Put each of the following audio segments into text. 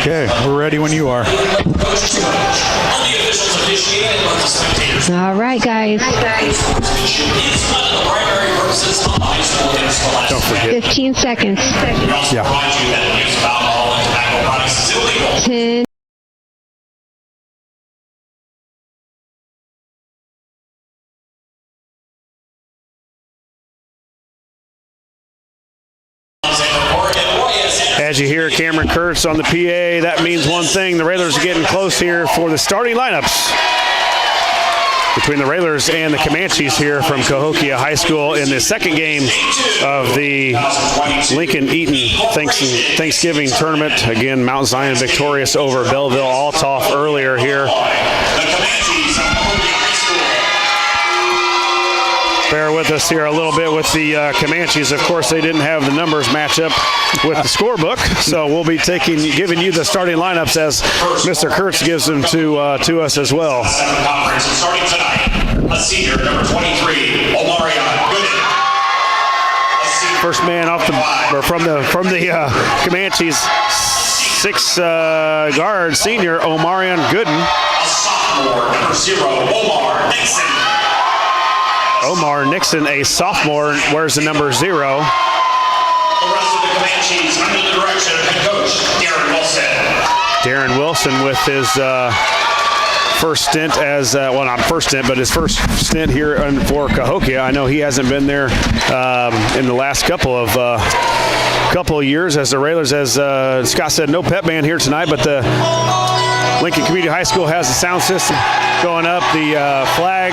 Okay, we're ready when you are. All right, guys. Don't forget. 15 seconds. Yeah. 10. As you hear Cameron Kurtz on the PA, that means one thing. The Railers are getting close here for the starting lineups between the Railers and the Comanches here from Cahokia High School in the second game of the Lincoln-Eaton Thanksgiving tournament. Again, Mount Zion victorious over Belleville-Altoff earlier here. Bear with us here a little bit with the Comanches. Of course, they didn't have the numbers match up with the scorebook, so we'll be giving you the starting lineups as Mr. Kurtz gives them to us as well. Starting tonight, a senior, number 23, Omarion Gooden. First man off from the Comanches, 6 guard senior Omarion Gooden. A sophomore, number 0, Omar Nixon. Omar Nixon, a sophomore, wears the number 0. The rest of the Comanches under the direction of head coach Darren Wilson. Darren Wilson with his first stint as, well, not first stint, but his first stint here for Cahokia. I know he hasn't been there in the last couple of years as the Railers, as Scott said, no pep band here tonight, but the Lincoln Community High School has the sound system going up. The flag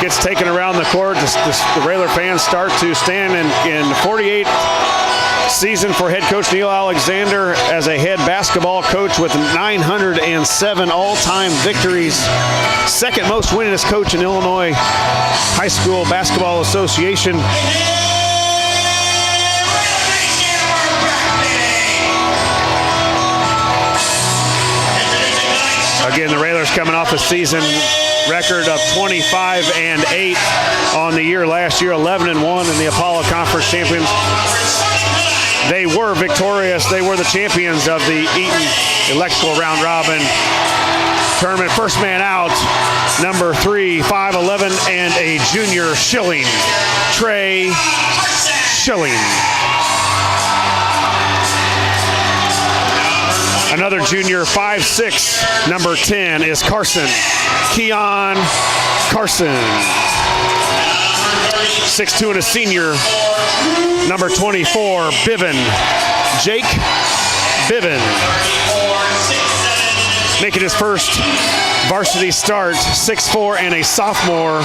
gets taken around the court. The Railer fans start to stand in the 48th season for head coach Neil Alexander as a head basketball coach with 907 all-time victories. Second most winningest coach in Illinois High School Basketball Association. Again, the Railers coming off a season record of 25-8 on the year last year, 11-1 in the Apollo Conference Champions. They were victorious. They were the champions of the Eaton Electrical Round Robin Tournament. First man out, number 3, 5'11", and a junior Schilling, Trey Schilling. Another junior, 5'6", number 10 is Carson, Keon Carson. 6'2" and a senior, number 24, Biven, Jake Biven. Making his first varsity start, 6'4" and a sophomore,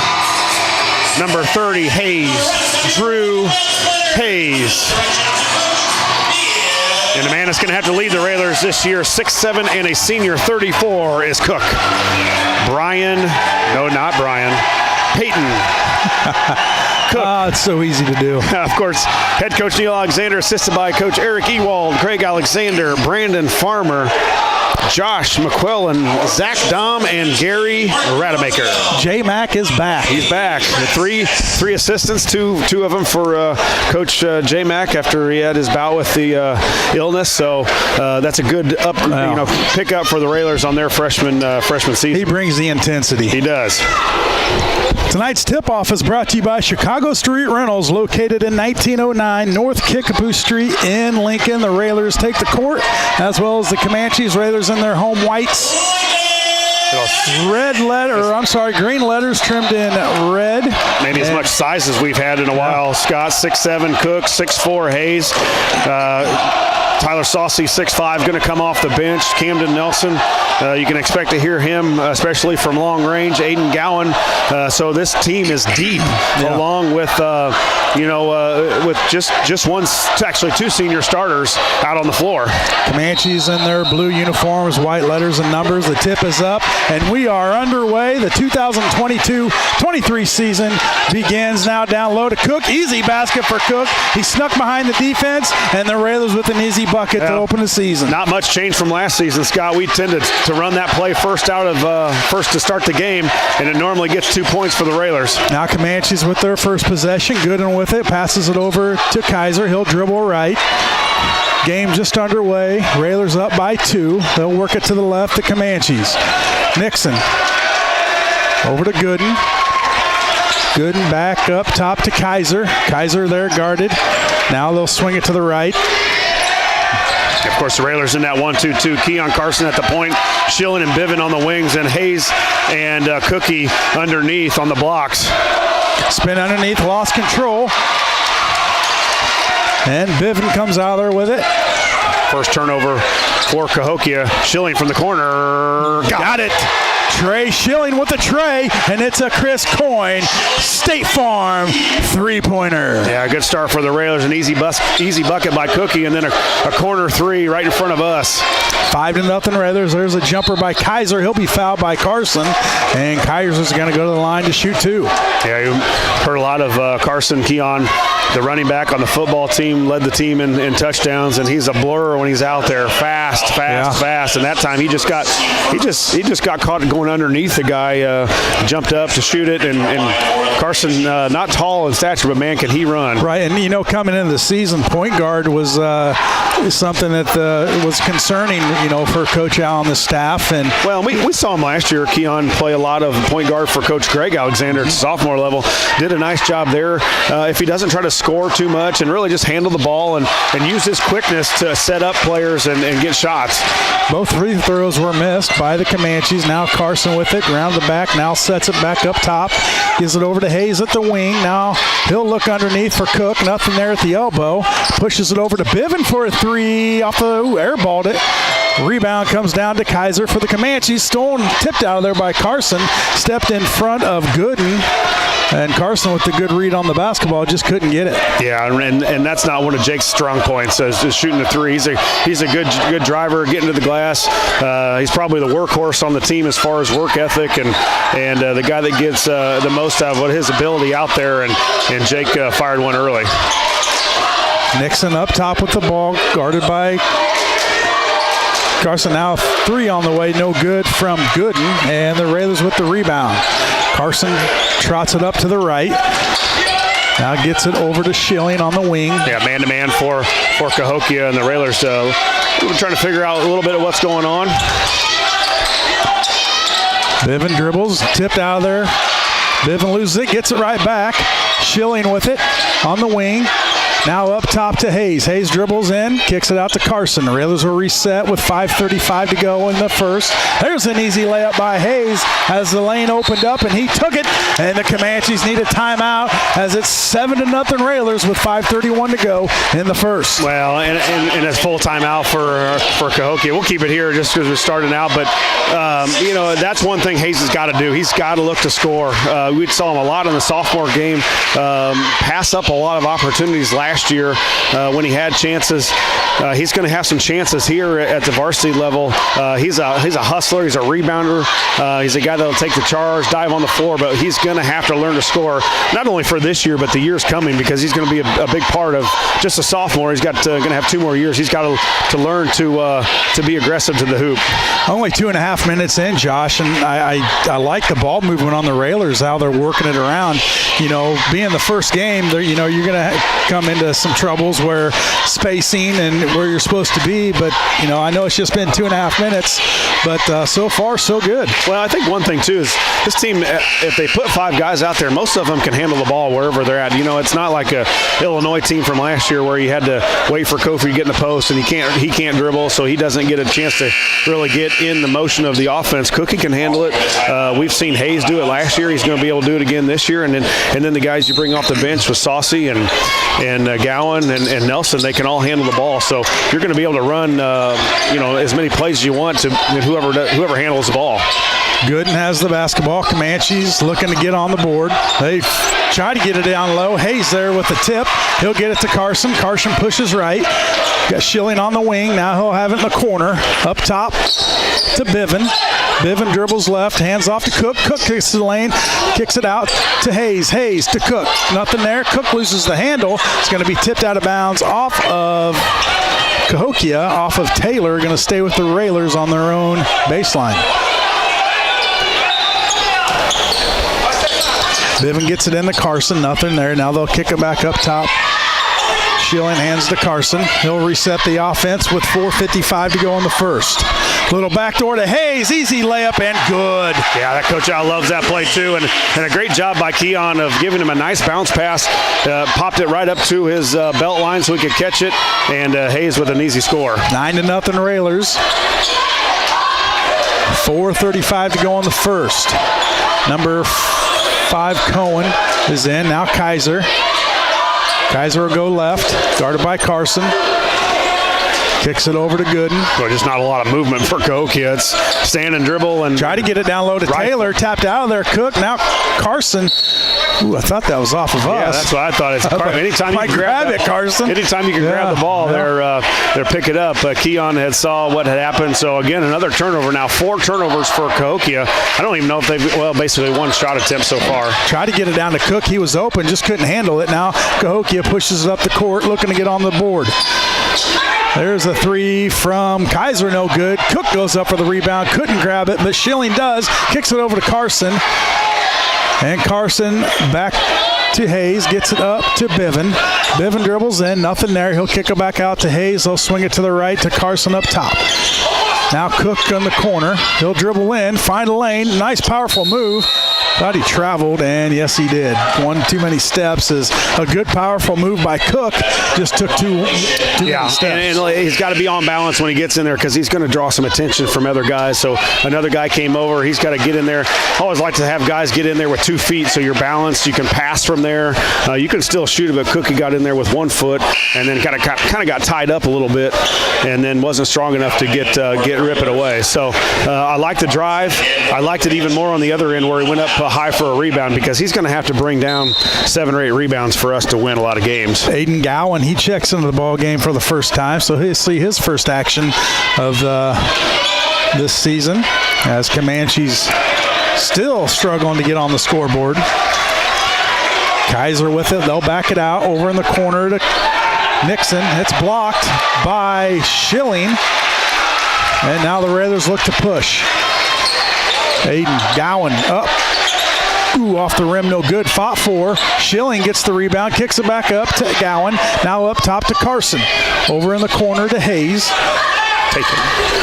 number 30, Hayes, Drew Hayes. And the man that's going to have to lead the Railers this year, 6'7" and a senior, 34, is Cook. Peyton Cook. It's so easy to do. Of course, head coach Neil Alexander, assisted by Coach Eric Ewald, Craig Alexander, Brandon Farmer, Josh McQuillan, Zach Dom, and Gary Rademacher. J-Mac is back. He's back. Three assistants, two of them for Coach J-Mac after he had his bout with the illness. So that's a good pickup for the Railers on their freshman season. He brings the intensity. He does. Tonight's tip-off is brought to you by Chicago Street Rentals, located in 1909 North Kickapoo Street in Lincoln. The Railers take the court, as well as the Comanches. Railers in their home whites. Green letters trimmed in red. Maybe as much size as we've had in a while. Scott, 6'7", Cook, 6'4", Hayes. Tyler Saucy, 6'5", going to come off the bench. Camden Nelson, you can expect to hear him, especially from long range. Aiden Gowan. So this team is deep, along with with just one, actually 2 senior starters out on the floor. Comanches in their blue uniforms, white letters and numbers. The tip is up, and we are underway. The 2022-23 season begins now. Down low to Cook. Easy basket for Cook. He snuck behind the defense, and the Railers with an easy bucket to open the season. Not much change from last season, Scott. We tended to run that play first to start the game, and it normally gets 2 points for the Railers. Now Comanches with their first possession. Gooden with it. Passes it over to Kaiser. He'll dribble right. Game just underway. Railers up by 2. They'll work it to the left, the Comanches. Nixon over to Gooden. Gooden back up top to Kaiser. Kaiser there guarded. Now they'll swing it to the right. Of course, the Railers in that 1-2-2. Keon Carson at the point, Schilling and Biven on the wings, and Hayes and Cookie underneath on the blocks. Spin underneath, lost control. And Biven comes out there with it. First turnover for Cahokia. Schilling from the corner. Got it. Trey Schilling with the tray, and it's a Chris Coyne State Farm three-pointer. Yeah, good start for the Railers. An easy bucket by Cookie, and then a corner three right in front of us. 5-0 Railers. There's a jumper by Kaiser. He'll be fouled by Carson, and Kaiser's going to go to the line to shoot 2. Yeah, you heard a lot of Carson Keon, the running back on the football team, led the team in touchdowns, and he's a blur when he's out there. Fast. And that time he just got caught going underneath the guy, jumped up to shoot it, and Carson, not tall in stature, but man, can he run. Right, and coming into the season, point guard was something that was concerning, for Coach Al and the staff. And well, we saw him last year, Keon, play a lot of point guard for Coach Greg Alexander at the sophomore level. Did a nice job there. If he doesn't try to score too much and really just handle the ball and use his quickness to set up players and get shots. Both free throws were missed by the Comanches. Now Carson with it, round the back, now sets it back up top. Gives it over to Hayes at the wing. Now he'll look underneath for Cook. Nothing there at the elbow. Pushes it over to Biven for a 3 off the, airballed it. Rebound comes down to Kaiser for the Comanches. Stolen, tipped out of there by Carson. Stepped in front of Gooden. And Carson with the good read on the basketball just couldn't get it. Yeah, and that's not one of Jake's strong points, is shooting the 3. He's a good driver, getting to the glass. He's probably the workhorse on the team as far as work ethic and the guy that gets the most out of his ability out there. And Jake fired one early. Nixon up top with the ball, guarded by Carson. Now 3 on the way, no good from Gooden, and the Railers with the rebound. Carson trots it up to the right. Now gets it over to Schilling on the wing. Yeah, man-to-man for Cahokia, and the Railers we're trying to figure out a little bit of what's going on. Biven dribbles, tipped out of there. Biven loses it, gets it right back. Schilling with it on the wing. Now up top to Hayes. Hayes dribbles in, kicks it out to Carson. The Railers will reset with 5:35 to go in the first. There's an easy layup by Hayes as the lane opened up, and he took it. And the Comanches need a timeout as it's 7-0 Railers with 5:31 to go in the first. Well, and it's full timeout for Cahokia. We'll keep it here just because we're starting out, but that's one thing Hayes has got to do. He's got to look to score. We saw him a lot in the sophomore game, pass up a lot of opportunities last year when he had chances. He's going to have some chances here at the varsity level. He's a hustler. He's a rebounder. He's a guy that'll take the charge, dive on the floor, but he's going to have to learn to score, not only for this year, but the years coming, because he's going to be a big part of just a sophomore. He's got going to have 2 more years. He's got to learn to be aggressive to the hoop. Only 2.5 minutes in, Josh, and I like the ball movement on the Railers, how they're working it around. Being the first game, you're going to come into some troubles where spacing and where you're supposed to be, but I know it's just been 2.5 minutes, but so far so good. Well, I think one thing too is this team, if they put 5 guys out there, most of them can handle the ball wherever they're at. It's not like a Illinois team from last year where you had to wait for Kofi to get in the post and he can't dribble, so he doesn't get a chance to really get in the motion of the offense. Cookie can handle it. We've seen Hayes do it last year. He's going to be able to do it again this year, and then the guys you bring off the bench with Saucy and Gowan and Nelson, they can all handle the ball. So you're going to be able to run, as many plays as you want to whoever handles the ball. Gooden has the basketball. Comanches looking to get on the board. They try to get it down low. Hayes there with the tip. He'll get it to Carson. Carson pushes right. Got Schilling on the wing. Now he'll have it in the corner. Up top to Biven. Biven dribbles left, hands off to Cook. Cook kicks to the lane, kicks it out to Hayes. Hayes to Cook. Nothing there. Cook loses the handle. It's going to be tipped out of bounds off of Cahokia, off of Taylor. Going to stay with the Railers on their own baseline. Biven gets it into Carson. Nothing there. Now they'll kick it back up top. Schilling hands to Carson. He'll reset the offense with 4:55 to go in the first. Little backdoor to Hayes. Easy layup and good. Yeah, that Coach Al loves that play too. And a great job by Keon of giving him a nice bounce pass. Popped it right up to his belt line so he could catch it. And Hayes with an easy score. 9-0 Railers. 4:35 to go in the first. Number 5 Cohen is in. Now Kaiser. Kaiser will go left, guarded by Carson. Kicks it over to Gooden. Well, just not a lot of movement for Cahokia. It's stand and dribble and try to get it down low to Taylor. Tapped out of there. Cook. Now Carson. Ooh, I thought that was off of us. Yeah, that's what I thought. It's anytime you can grab it, Carson. Anytime you can grab the ball, they're pick it up. Keon had saw what had happened. So again, another turnover. Now 4 turnovers for Cahokia. I don't even know if they've basically 1 shot attempt so far. Tried to get it down to Cook. He was open, just couldn't handle it. Now Cahokia pushes it up the court, looking to get on the board. There's a 3 from Kaiser, no good. Cook goes up for the rebound, couldn't grab it, but Schilling does. Kicks it over to Carson. And Carson back to Hayes, gets it up to Biven. Biven dribbles in, nothing there. He'll kick it back out to Hayes. He'll swing it to the right to Carson up top. Now Cook on the corner. He'll dribble in, find a lane. Nice, powerful move. Thought he traveled, and yes, he did. 1 too many steps is a good, powerful move by Cook. Just took too many steps. And he's got to be on balance when he gets in there because he's going to draw some attention from other guys. So another guy came over. He's got to get in there. I always like to have guys get in there with 2 feet so you're balanced. You can pass from there. You can still shoot it, but Cook got in there with 1 foot and then kind of got tied up a little bit and then wasn't strong enough to rip it away. So I like the drive. I liked it even more on the other end where he went up high for a rebound because he's going to have to bring down 7 or 8 rebounds for us to win a lot of games. Aiden Gowan, he checks into the ball game for the first time, so he'll see his first action of this season as Comanches still struggling to get on the scoreboard. Kaiser with it. They'll back it out over in the corner to Nixon. It's blocked by Schilling. And now the Railers look to push. Aiden Gowan up. Ooh, off the rim, no good. Fought for. Schilling gets the rebound, kicks it back up to Gowan. Now up top to Carson. Over in the corner to Hayes.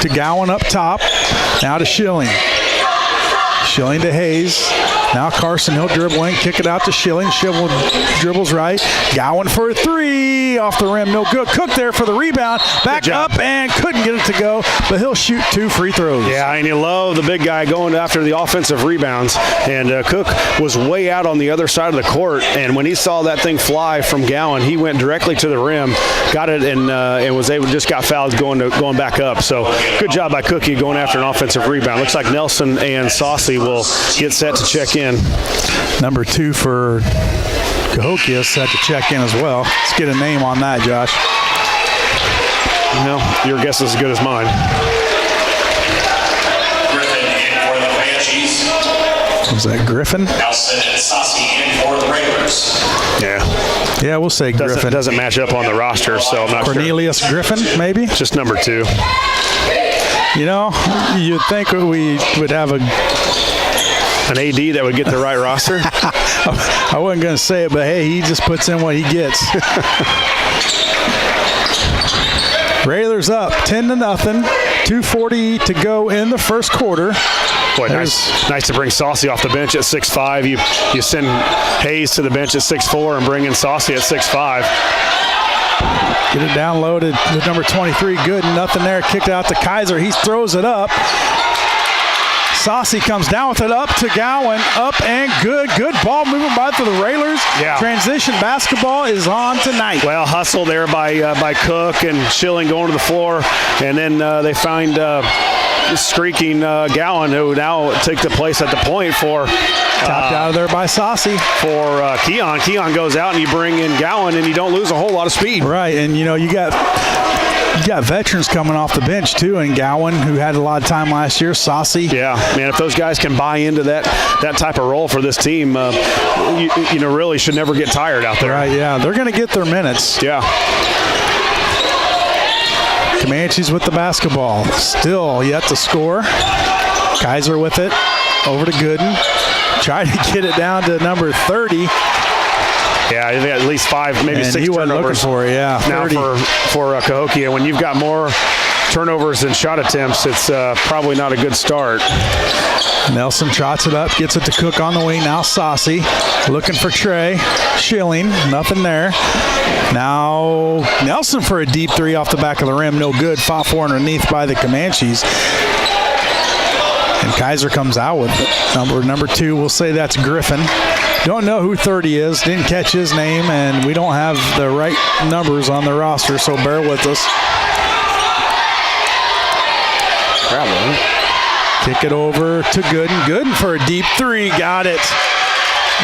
To Gowan up top. Now to Schilling. Schilling to Hayes. Now Carson, he'll dribble in, kick it out to Schilling. Schilling dribbles right. Gowan for a 3. Off the rim, no good. Cook there for the rebound. Back up and couldn't get it to go, but he'll shoot 2 free throws. Yeah, and you love the big guy going after the offensive rebounds. And Cook was way out on the other side of the court, and when he saw that thing fly from Gowan, he went directly to the rim, got it, and was able just got fouled going back up. So good job by Cookie going after an offensive rebound. Looks like Nelson and Saucy will get set to check in. Number 2 for Cahokia set to check in as well. Let's get a name on that, Josh. Well, your guess is as good as mine. Griffin in for the Comanches. Was that Griffin? Nelson and Saucy in for the Railers. Yeah, we'll say Griffin. Doesn't match up on the roster, so I'm not Cornelius sure. Griffin, maybe? Just number 2. You know, you'd think we would have an AD that would get the right roster? I wasn't going to say it, but hey, he just puts in what he gets. Railers up 10-0. 2:40 to go in the first quarter. Boy, nice to bring Saucy off the bench at 6'5". You send Hayes to the bench at 6'4" and bring in Saucy at 6'5". Get it down low to number 23. Good, nothing there. Kicked out to Kaiser. He throws it up. Saucy comes down with it up to Gowan. Up and good. Good ball movement by the Railers. Yeah. Transition basketball is on tonight. Well, hustle there by Cook and Schilling going to the floor. And then they find streaking Gowan, who now takes the place at the point for topped out of there by Saucy. For Keon. Keon goes out and you bring in Gowan and you don't lose a whole lot of speed. Right, and you know, you got veterans coming off the bench too, and Gowan, who had a lot of time last year, Saucy. Yeah, man, if those guys can buy into that type of role for this team, you know, really should never get tired out there. Right, yeah, they're going to get their minutes. Yeah. Comanches with the basketball. Still yet to score. Kaiser with it. Over to Gooden. Trying to get it down to number 30. Yeah, they got at least 5, maybe and 6 he wasn't turnovers. looking for it, yeah. Now 30. for Cahokia, when you've got more turnovers than shot attempts, it's probably not a good start. Nelson trots it up, gets it to Cook on the wing. Now Saucy looking for Trey. Schilling, nothing there. Now Nelson for a deep 3 off the back of the rim, no good. Fought for underneath by the Comanches. And Kaiser comes out with it. Number 2, we'll say that's Griffin. Don't know who 30 is, didn't catch his name, and we don't have the right numbers on the roster, so bear with us. Kick it over to Gooden. Gooden for a deep 3, got it.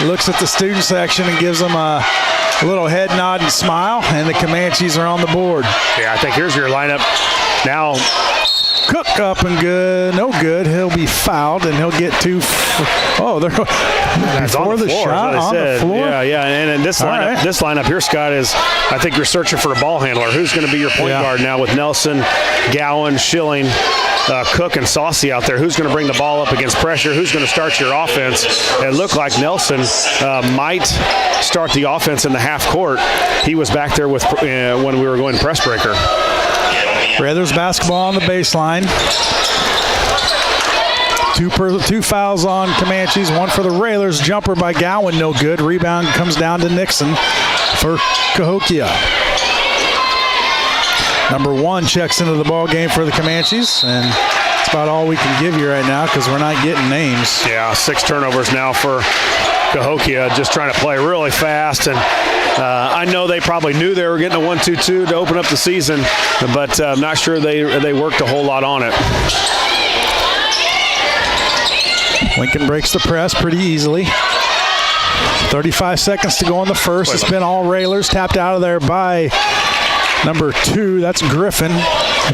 Looks at the student section and gives them a little head nod and smile, and the Comanches are on the board. Yeah, I think here's your lineup now. Cook up and good, no good. He'll be fouled and he'll get 2. They're before on the floor, shot on the floor. Yeah, and this lineup, right. this lineup here, Scott, is I think you're searching for a ball handler. Who's going to be your point guard now with Nelson, Gowan, Schilling, Cook, and Saucy out there? Who's going to bring the ball up against pressure? Who's going to start your offense? It looked like Nelson might start the offense in the half court. He was back there with when we were going press breaker. Raiders basketball on the baseline. 2 fouls on Comanches, 1 for the Railers. Jumper by Gowan, no good. Rebound comes down to Nixon for Cahokia. Number 1 checks into the ball game for the Comanches, and that's about all we can give you right now because we're not getting names. Yeah, 6 turnovers now for Cahokia, just trying to play really fast, and I know they probably knew they were getting a 1-2-2 to open up the season, but I'm not sure they worked a whole lot on it. Lincoln breaks the press pretty easily. 35 seconds to go in the first. It's been all Railers, tapped out of there by number 2. That's Griffin,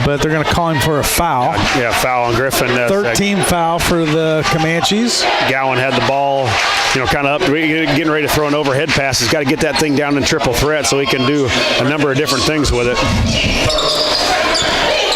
but they're going to call him for a foul. Yeah, foul on Griffin. 13 foul for the Comanches. Gowan had the ball, kind of up, getting ready to throw an overhead pass. He's got to get that thing down in triple threat so he can do a number of different things with it.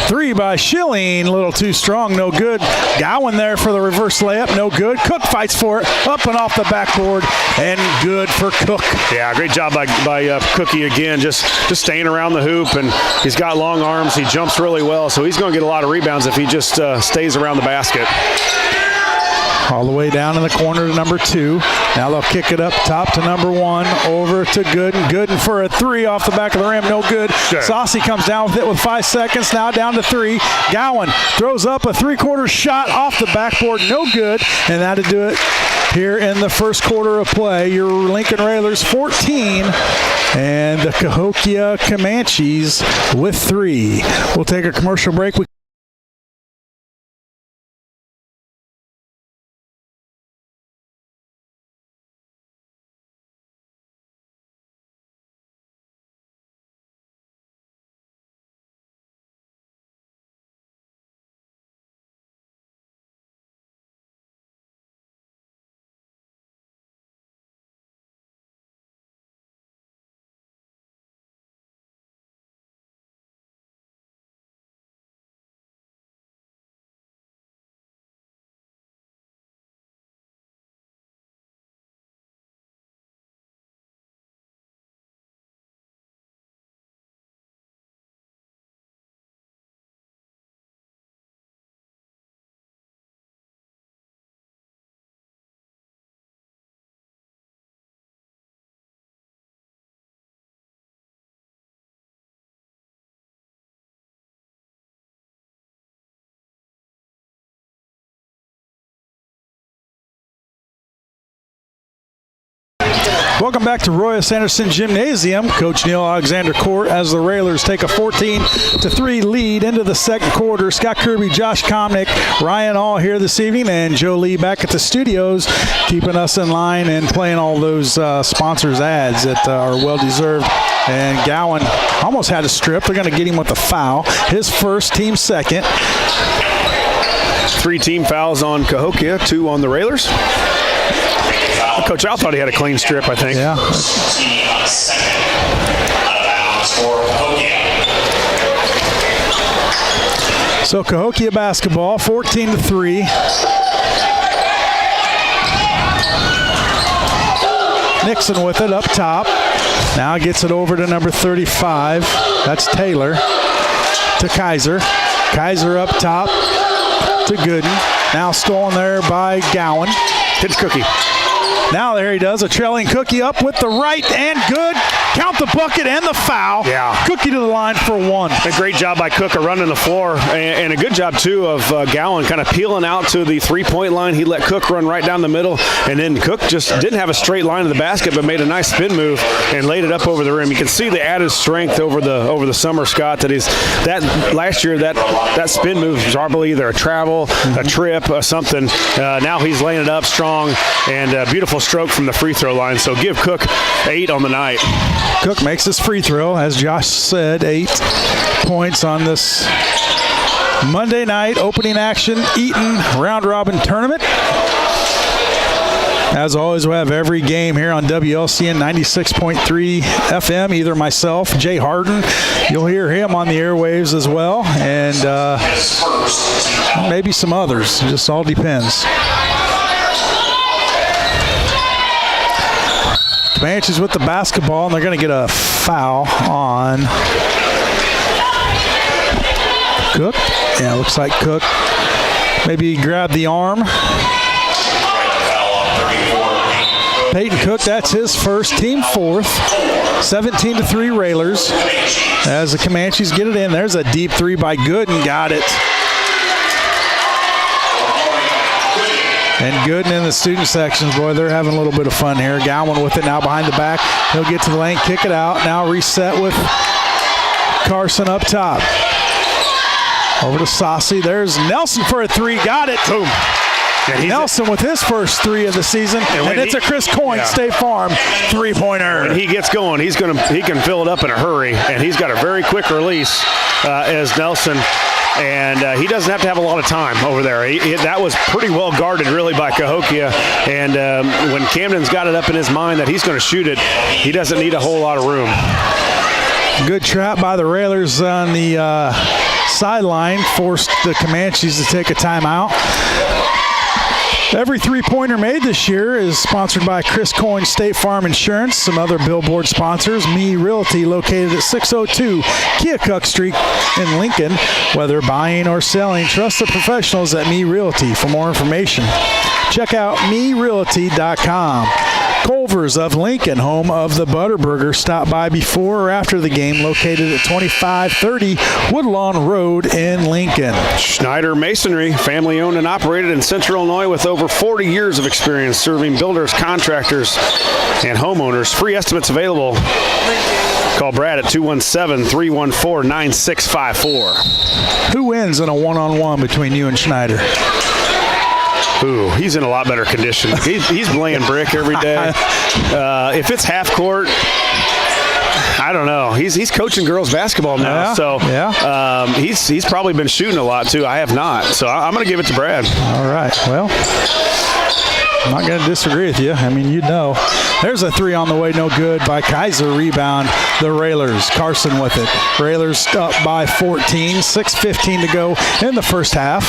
3 by Schilling, a little too strong, no good. Gowan there for the reverse layup, no good. Cook fights for it, up and off the backboard, and good for Cook. Yeah, great job by Cookie again, just staying around the hoop, and he's got long arms. He jumps really well, so he's going to get a lot of rebounds if he just stays around the basket. All the way down in the corner to number 2. Now they'll kick it up top to number 1, over to Gooden. Gooden for a 3 off the back of the rim, no good. Sure. Saucy comes down with it with 5 seconds, now down to 3. Gowan throws up a 3-quarter shot off the backboard, no good, and that'll do it here in the first quarter of play. Your Lincoln Railers 14, and the Cahokia Comanches with 3. We'll take a commercial break. Welcome back to Roy S. Anderson Gymnasium. Coach Neil Alexander Court as the Railers take a 14-3 lead into the second quarter. Scott Kirby, Josh Komnick, Ryan all here this evening, and Joe Lee back at the studios, keeping us in line and playing all those sponsors ads that are well-deserved. And Gowan almost had a strip. They're going to get him with a foul. His first, team second. 3 team fouls on Cahokia, 2 on the Railers. Coach Al thought he had a clean strip, I think. Yeah. So Cahokia basketball, 14-3. Nixon with it up top. Now gets it over to number 35. That's Taylor. To Kaiser. Kaiser up top to Gooden. Now stolen there by Gowan. Hits Cookie. Now there he does, a trailing Cookie up with the right and good. Count the bucket and the foul. Yeah. Cookie to the line for one. A great job by Cook of running the floor, and a good job, too, of Gowan kind of peeling out to the three-point line. He let Cook run right down the middle, and then Cook just didn't have a straight line to the basket, but made a nice spin move and laid it up over the rim. You can see the added strength over the summer, Scott, that last year that spin move was probably either a travel, a trip, something. Now he's laying it up strong, and a beautiful stroke from the free throw line. So give Cook 8 on the night. Cook makes his free throw, as Josh said, 8 points on this Monday night opening action Eaton round-robin tournament. As always, we have every game here on WLCN 96.3 FM. Either myself, Jay Harden, you'll hear him on the airwaves as well, and maybe some others. It just all depends. Comanches with the basketball, and they're going to get a foul on Cook. Yeah, looks like Cook maybe grabbed the arm. Peyton Cook, that's his first, team fourth. 17-3 Railers as the Comanches get it in. There's a deep three by Gooden, got it. And Gooden in the student sections, boy, they're having a little bit of fun here. Gowan with it now behind the back. He'll get to the lane, kick it out. Now reset with Carson up top. Over to Saucy. There's Nelson for a three. Got it. Boom. Nelson with his first three of the season, and it's a Chris Coyne State Farm three-pointer. When he gets going, he can fill it up in a hurry, and he's got a very quick release as Nelson. And he doesn't have to have a lot of time over there. That was pretty well guarded, really, by Cahokia. And when Camden's got it up in his mind that he's going to shoot it, he doesn't need a whole lot of room. Good trap by the Railers on the sideline, forced the Comanches to take a timeout. Every three-pointer made this year is sponsored by Chris Coyne State Farm Insurance, some other billboard sponsors, Me Realty, located at 602 Keokuk Street in Lincoln. Whether buying or selling, trust the professionals at Me Realty. For more information, check out merealty.com. Culver's of Lincoln, home of the Butterburger. Stop by before or after the game, located at 2530 Woodlawn Road in Lincoln. Schneider Masonry, family owned and operated in Central Illinois with over 40 years of experience serving builders, contractors, and homeowners. Free estimates available. Call Brad at 217-314-9654. Who wins in a one-on-one between you and Schneider? Ooh, he's in a lot better condition. He's laying brick every day. If it's half court, I don't know. He's coaching girls basketball now, he's probably been shooting a lot too. I have not, so I'm going to give it to Brad. All right. Well, I'm not going to disagree with you. I mean, you know. There's a three on the way, no good by Kaiser. Rebound, the Railers. Carson with it. Railers up by 14. 6:15 to go in the first half.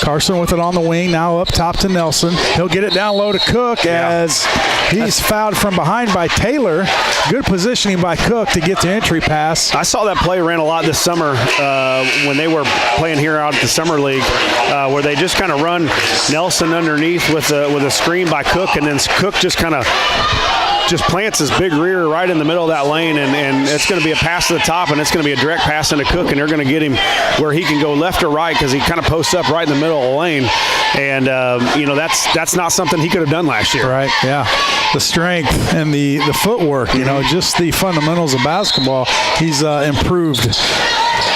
Carson with it on the wing, now up top to Nelson. He'll get it down low to Cook as he's fouled from behind by Taylor. Good positioning by Cook to get the entry pass. I saw that play ran a lot this summer when they were playing here out at the Summer League, where they just kind of run Nelson underneath with a screen by Cook, and then Cook just kind of plants his big rear right in the middle of that lane, and it's going to be a pass to the top, and it's going to be a direct pass into Cook, and they're going to get him where he can go left or right because he kind of posts up right in the middle of the lane. And, that's not something he could have done last year. Right, yeah. The strength and the footwork, just the fundamentals of basketball, he's improved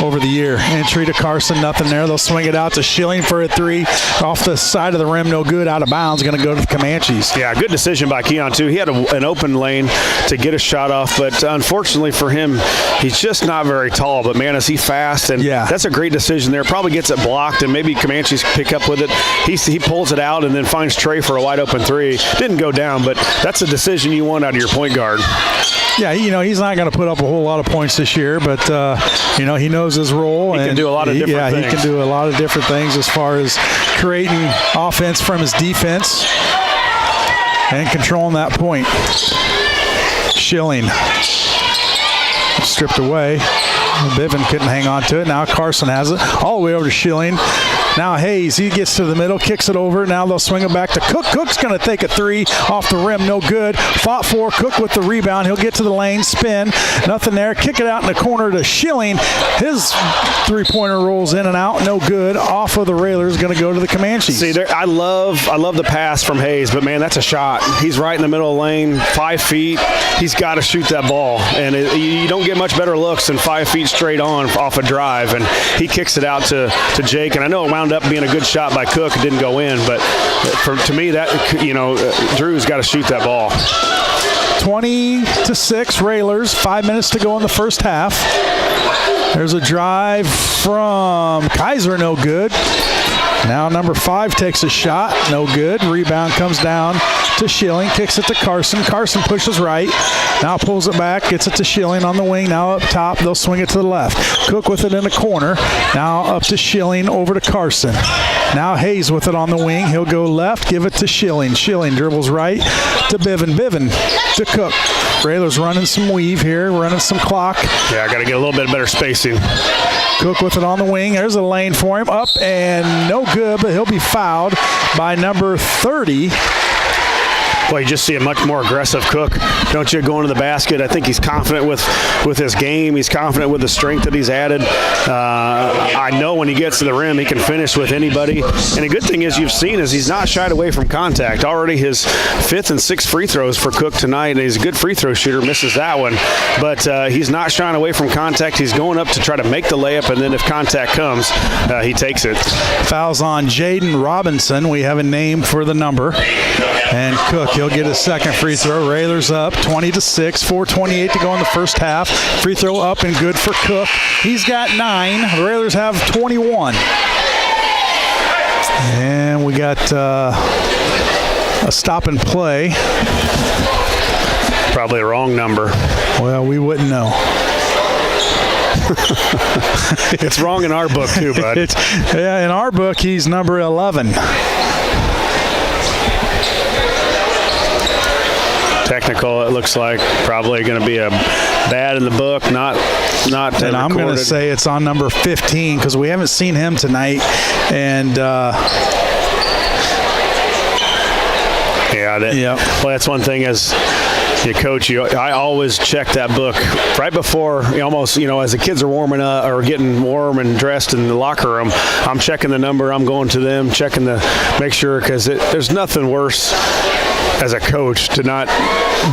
over the year. Entry to Carson, nothing there. They'll swing it out to Schilling for a three. Off the side of the rim, no good, out of bounds. Going to go to the Comanches. Yeah, good decision by Keon, too. He had an open lane to get a shot off, but unfortunately for him, he's just not very tall. But, man, is he fast. And that's a great decision there. Probably gets it blocked, and maybe Comanches pick up with it. He pulls it out and then finds Trey for a wide-open three. Didn't go down, but that's a decision you want out of your point guard. Yeah, he's not going to put up a whole lot of points this year, but, he knows his role. He can do a lot of different things. He can do a lot of different things as far as creating offense from his defense. and controlling that point. Schilling stripped away. Bivin couldn't hang on to it. Now Carson has it all the way over to Schilling. Now Hayes, he gets to the middle, kicks it over. Now they'll swing it back to Cook. Cook's going to take a three off the rim, no good. Fought for Cook with the rebound. He'll get to the lane, spin, nothing there. Kick it out in the corner to Schilling. His three-pointer rolls in and out, no good. Off of the railers, going to go to the Comanches. See, I love the pass from Hayes, but man, that's a shot. He's right in the middle of the lane, 5 feet. He's got to shoot that ball, and you don't get much better looks than 5 feet straight on off a drive, and he kicks it out to Jake, and I know it wound up being a good shot by Cook. It didn't go in, but to me, that Drew's got to shoot that ball. 20-6 Railers, 5 minutes to go in the first half. There's a drive from Kaiser, no good. Now number 5 takes a shot, no good. Rebound comes down to Schilling, kicks it to Carson. Carson pushes right, now pulls it back, gets it to Schilling on the wing. Now up top, they'll swing it to the left. Cook with it in the corner. Now up to Schilling, over to Carson. Now Hayes with it on the wing. He'll go left, give it to Schilling. Schilling dribbles right to Bivin. Bivin to Cook. Railers running some weave here, running some clock. Yeah, I got to get a little bit better spacing. Cook with it on the wing. There's a lane for him. Up and no good, but he'll be fouled by number 30. Well, you just see a much more aggressive Cook, don't you, going to the basket. I think he's confident with his game. He's confident with the strength that he's added. I know when he gets to the rim, he can finish with anybody. And the good thing is you've seen is he's not shied away from contact. Already his 5th and 6th free throws for Cook tonight, and he's a good free throw shooter, misses that one. But he's not shying away from contact. He's going up to try to make the layup, and then if contact comes, he takes it. Fouls on Jaden Robinson. We have a name for the number. And Cook, he'll get his second free throw. Railers up 20-6, 4:28 to go in the first half. Free throw up and good for Cook. He's got 9. The Railers have 21. And we got a stop and play. Probably a wrong number. Well, we wouldn't know. It's wrong in our book too, bud. Yeah, in our book, he's number 11. Technical, it looks like. Probably going to be a bad in the book, not and I'm going to say it's on number 15 because we haven't seen him tonight. And well, that's one thing as you coach. I always check that book right before, almost, as the kids are warming up or getting warm and dressed in the locker room. I'm checking the number. I'm going to them, checking make sure, because there's nothing worse as a coach to not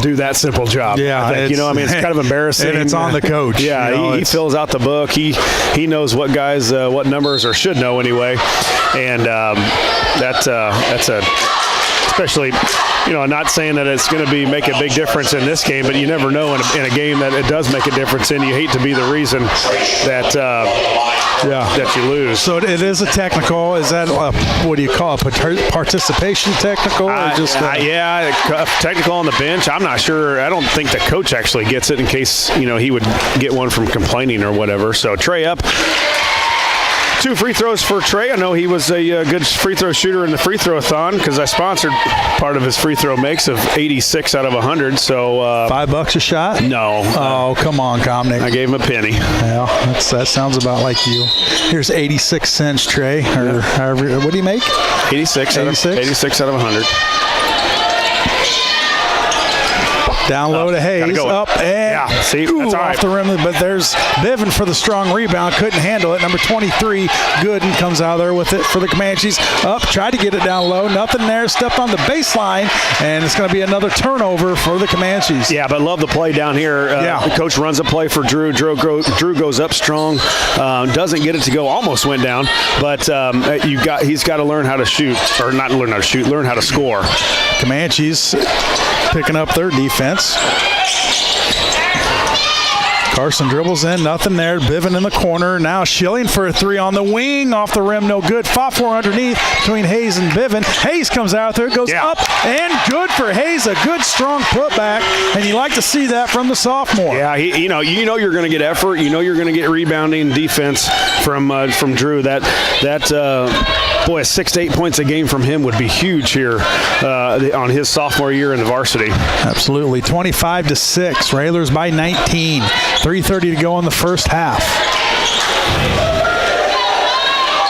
do that simple job. Yeah, I think, it's kind of embarrassing. And it's on the coach. Yeah, he fills out the book. He knows what guys, what numbers, or should know anyway. And that's especially, I'm not saying that it's going to make a big difference in this game, but you never know in a game that it does make a difference in. You hate to be the reason that that you lose. So it is a technical. Is that what do you call it? Participation technical? Or just technical on the bench. I'm not sure. I don't think the coach actually gets it in case he would get one from complaining or whatever. So Trey up. 2 free throws for Trey. I know he was a good free throw shooter in the free throw-a-thon because I sponsored part of his free throw makes of 86 out of 100. So $5 a shot? No. Oh, come on, Comnick. I gave him a penny. Yeah, that sounds about like you. Here's 86 cents, Trey, or however. What do you make? 86 out of 100. Down low to Hayes, up and that's off right. the rim. But there's Bivin for the strong rebound. Couldn't handle it. Number 23, Gooden comes out there with it for the Comanches. Up, tried to get it down low. Nothing there. Stepped on the baseline, and it's going to be another turnover for the Comanches. Yeah, but love the play down here. The coach runs a play for Drew. Drew goes up strong. Doesn't get it to go. Almost went down. But he's got to learn how to shoot. Or not learn how to shoot. Learn how to score. Comanches picking up their defense. Carson dribbles in, nothing there. Bivin in the corner. Now Schilling for a 3 on the wing. Off the rim, no good. Fought for underneath between Hayes and Bivin. Hayes comes out there, goes up, and good for Hayes. A good, strong putback, and you like to see that from the sophomore. Yeah, you know you're going to get effort. You know you're going to get rebounding defense from Drew. That boy, 6 to 8 points a game from him would be huge here on his sophomore year in the varsity. Absolutely. 25-6. Railers by 19. 3:30 to go in the first half.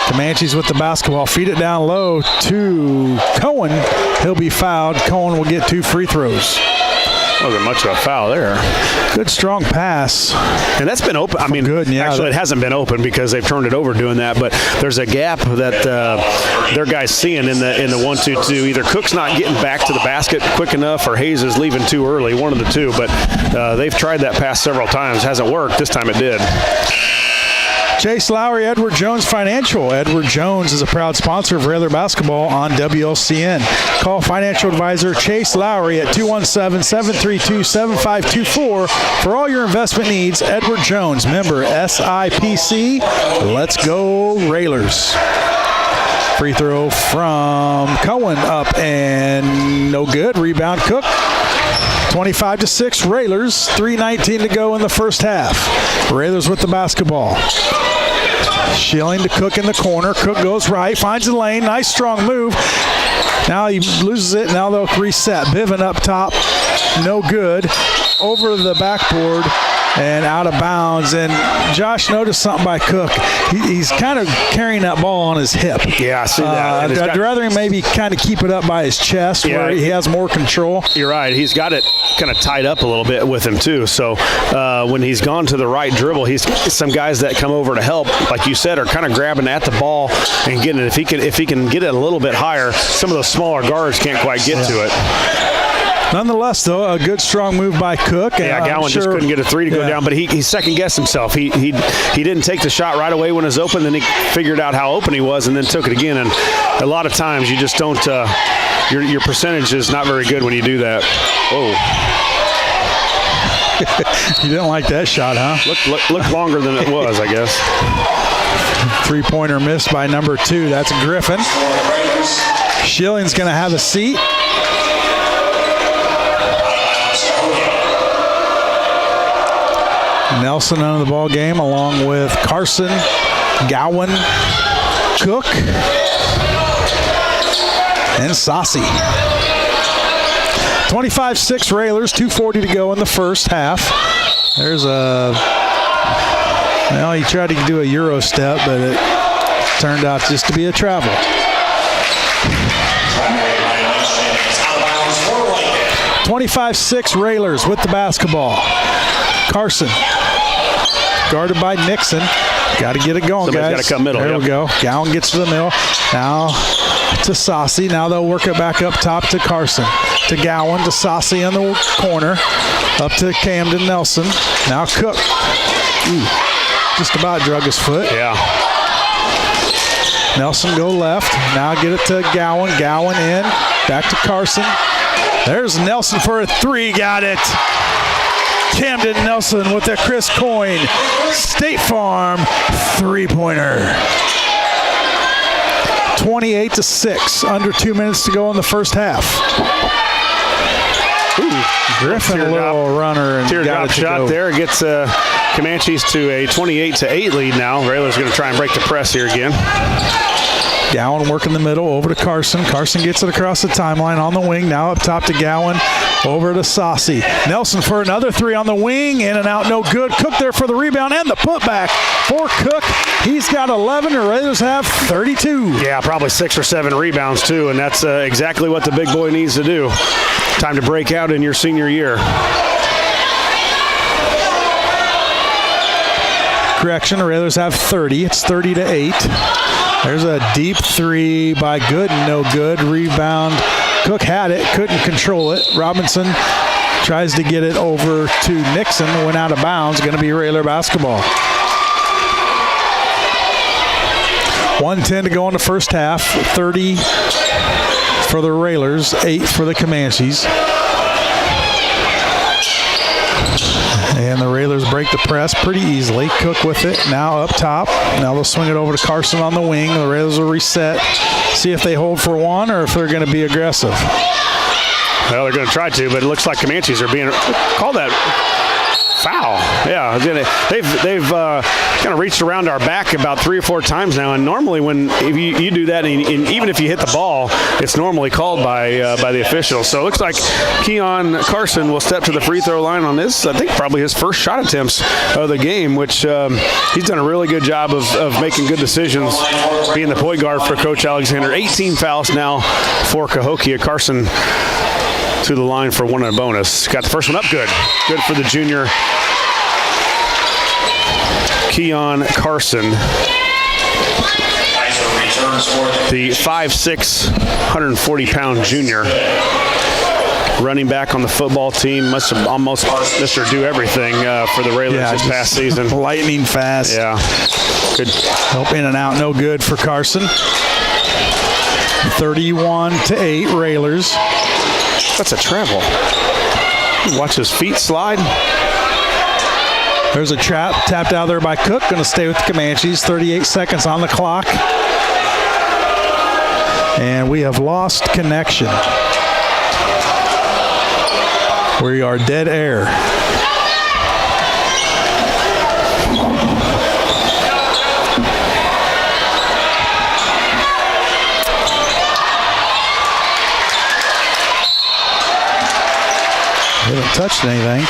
Comanches with the basketball. Feed it down low to Cohen. He'll be fouled. Cohen will get 2 free throws. Wasn't much of a foul there. Good strong pass. And that's been open. I mean, good, yeah, actually, it hasn't been open because they've turned it over doing that. But there's a gap that their guys seeing in the 1-2-2. Either Cook's not getting back to the basket quick enough, or Hayes is leaving too early. One of the two. But they've tried that pass several times. Hasn't worked. This time it did. Chase Lowry, Edward Jones Financial. Edward Jones is a proud sponsor of Railer Basketball on WLCN. Call financial advisor Chase Lowry at 217-732-7524 for all your investment needs. Edward Jones, member SIPC. Let's go Railers. Free throw from Cohen, up and no good. Rebound Cook. 25-6 Railers. 3:19 to go in the first half. Railers with the basketball. Schilling to Cook in the corner. Cook goes right, finds the lane. Nice strong move. Now he loses it. Now they'll reset. Biven up top. No good. Over the backboard and out of bounds. And Josh noticed something by Cook. He's kind of carrying that ball on his hip. Yeah, I see that. I'd rather him maybe kind of keep it up by his chest, where he has more control. You're right. He's got it kind of tied up a little bit with him too. So when he's gone to the right dribble, some guys that come over to help, like you said, are kind of grabbing at the ball and getting it. If he can get it a little bit higher, some of those smaller guards can't quite get to it. Nonetheless, though, a good strong move by Cook. Yeah, Gowan just couldn't get a 3 to go down, but he second-guessed himself. He didn't take the shot right away when it was open, then he figured out how open he was and then took it again. And a lot of times you just don't your percentage is not very good when you do that. Whoa. You didn't like that shot, huh? Looked longer than it was, I guess. 3-pointer missed by number 2. That's Griffin. Schilling's going to have a seat. Nelson under the ball game, along with Carson, Gowan, Cook, and Saucy. 25-6 Railers, 2:40 to go in the first half. There's he tried to do a Euro step, but it turned out just to be a travel. 25-6 Railers with the basketball. Carson, guarded by Nixon. Got to get it going, Somebody's guys. Got to come middle. There we go. Gowan gets to the middle. Now to Saucy. Now they'll work it back up top to Carson. To Gowan, to Saucy in the corner. Up to Camden Nelson. Now Cook. Just about drug his foot. Yeah. Nelson go left. Now get it to Gowan. Gowan in. Back to Carson. There's Nelson for a 3. Got it. Camden Nelson with the Chris Coyne State Farm 3-pointer. 28-6. Under 2 minutes to go in the first half. Griffin, a little runner, and teardrop shot there. Gets Comanches to a 28-8 lead now. Railers going to try and break the press here again. Gowan working the middle, over to Carson. Carson gets it across the timeline on the wing. Now up top to Gowan, over to Saucy. Nelson for another 3 on the wing. In and out, no good. Cook there for the rebound and the putback for Cook. He's got 11. The Raiders have 32. Yeah, probably 6 or 7 rebounds too, and that's exactly what the big boy needs to do. Time to break out in your senior year. Correction, the Raiders have 30. It's 30-8. There's a deep 3 by Gooden, no good. Rebound. Cook had it, couldn't control it. Robinson tries to get it over to Nixon, went out of bounds. Going to be Railer basketball. 1:10 to go in the first half. 30 for the Railers, 8 for the Comanches. And the Railers break the press pretty easily. Cook with it, now up top. Now they'll swing it over to Carson on the wing. The Railers will reset, see if they hold for one or if they're going to be aggressive. Well, they're going to try to, but it looks like Comanches are being called that Foul. Yeah, they've kind of reached around our back about 3 or 4 times now, and normally if you do that, and even if you hit the ball, it's normally called by the officials. So it looks like Keon Carson will step to the free throw line on this. I think probably his first shot attempts of the game, which he's done a really good job of making good decisions, being the point guard for Coach Alexander. 18 fouls now for Cahokia. Carson to the line for one and a bonus. Got the first one up good. Good for the junior Keon Carson. The 5'6", 140-pound junior. Running back on the football team, must have almost Mr. Do Everything for the Railers this past season. Lightning fast. Yeah. Good. Help in and out, no good for Carson. 31-8 Railers. That's a travel. Watch his feet slide. There's a trap tapped out there by Cook. Going to stay with the Comanches. 38 seconds on the clock. And we have lost connection. We are dead air. We haven't touched anything.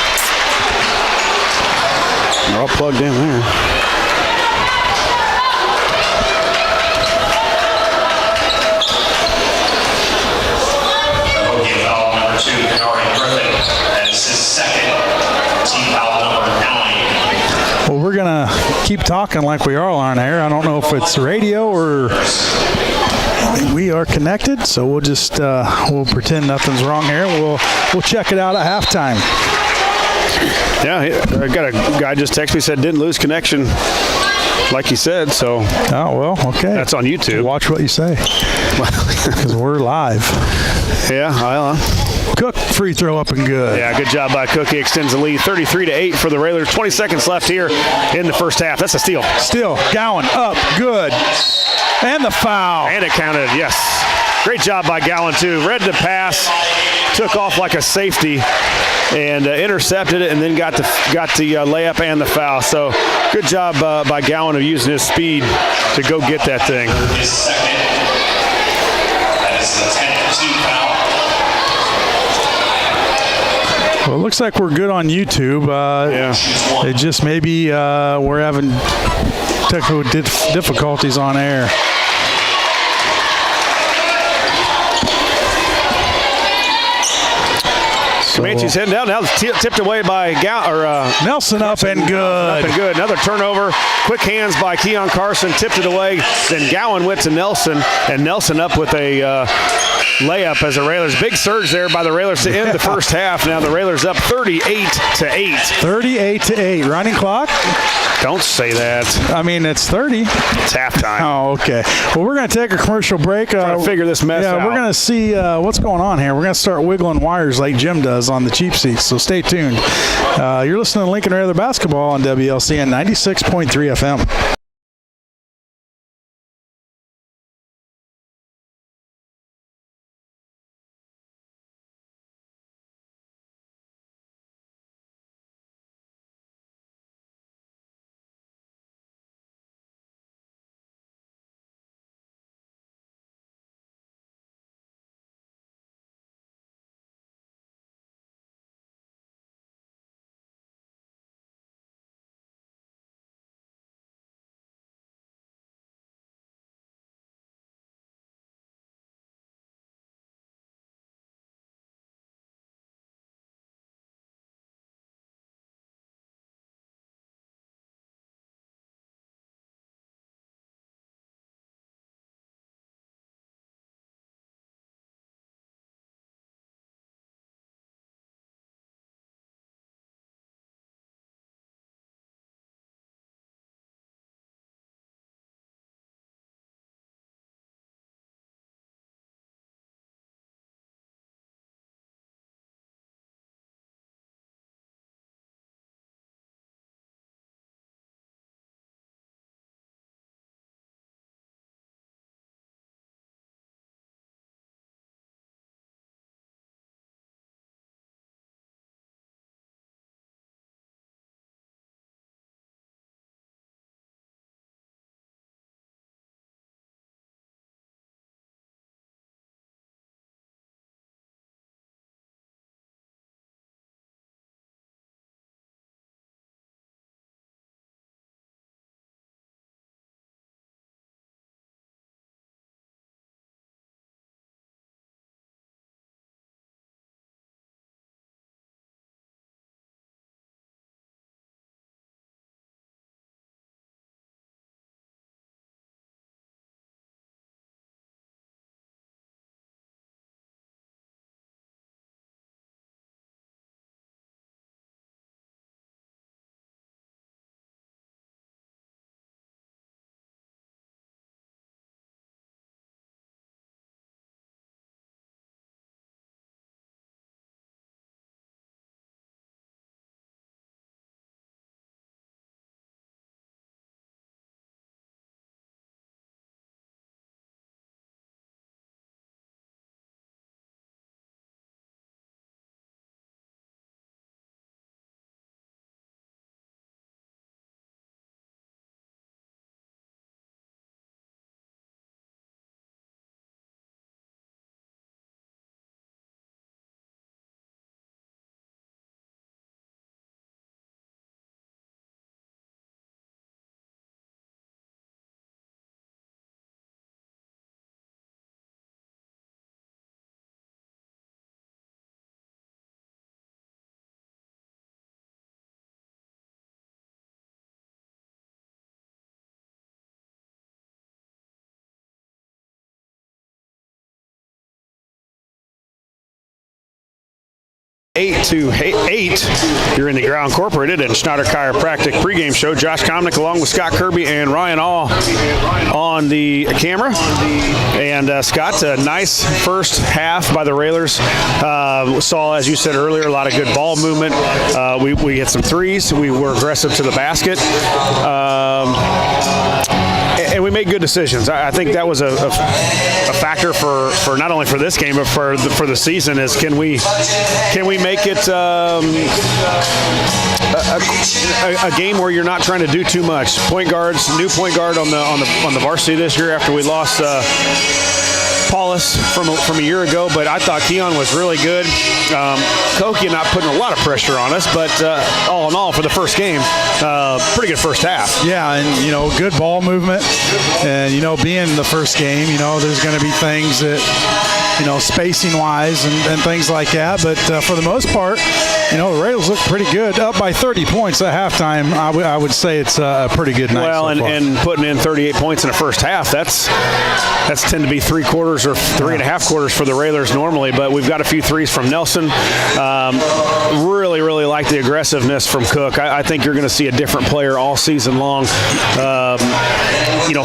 They're all plugged in there. Foul number 2, Denari Griffin. That is his second. Team foul number 9. Well, we're going to keep talking like we are on air. I don't know if it's radio or we are connected, so we'll just we'll pretend nothing's wrong here. We'll check it out at halftime. Yeah, I got a guy just texted me, said didn't lose connection like he said, so. Oh, well, okay. That's on YouTube. Watch what you say, because we're live. Yeah, Cook, free throw up and good. Yeah, good job by Cook. He extends the lead 33-8 for the Railers. 20 seconds left here in the first half. That's a steal. Still, Gowan up, good. And the foul. And it counted, yes. Great job by Gowan, too. Read the pass, took off like a safety, and intercepted it, and then got the layup and the foul. So good job by Gowan of using his speed to go get that thing. His second. That is the 10th team foul. Well, it looks like we're good on YouTube. It just maybe we're having technical difficulties on air. Comanche's heading down. Now it's tipped away by Nelson up and good. Up and good. Another turnover. Quick hands by Keon Carson. Tipped it away. Then Gowan went to Nelson, and Nelson up with a layup as the Railers. Big surge there by the Railers to end the first half. Now the Railers up 38-8. 38-8. Running clock? Don't say that. I mean, it's 30. It's halftime. Oh, okay. Well, we're going to take a commercial break. Trying to figure this mess out. Yeah, we're going to see what's going on here. We're going to start wiggling wires like Jim does on the cheap seats, so stay tuned. You're listening to Lincoln Rather Basketball on WLCN 96.3 FM. 8-8. You're in the Ground Incorporated and Schneider Chiropractic pregame show. Josh Comnick along with Scott Kirby and Ryan All on the camera. And Scott, a nice first half by the Railers. Saw, as you said earlier, a lot of good ball movement. We hit some threes. We were aggressive to the basket. And we made good decisions. I think that was a factor for not only for this game but for the season. Is can we make it a game where you're not trying to do too much? Point guards, new point guard on the varsity this year after we lost Paulus from a year ago, but I thought Keon was really good. Cahokia not putting a lot of pressure on us, but all in all, for the first game, pretty good first half. Yeah, and good ball movement, and being the first game, there's going to be things that spacing wise and things like that, but for the most part, the Rails look pretty good. Up by 30 points at halftime, I would say it's a pretty good night. Well, so and putting in 38 points in the first half, that's tend to be 3 quarters or 3.5 quarters for the Railers normally, but we've got a few threes from Nelson. Really, really like the aggressiveness from Cook. I think you're going to see a different player all season long.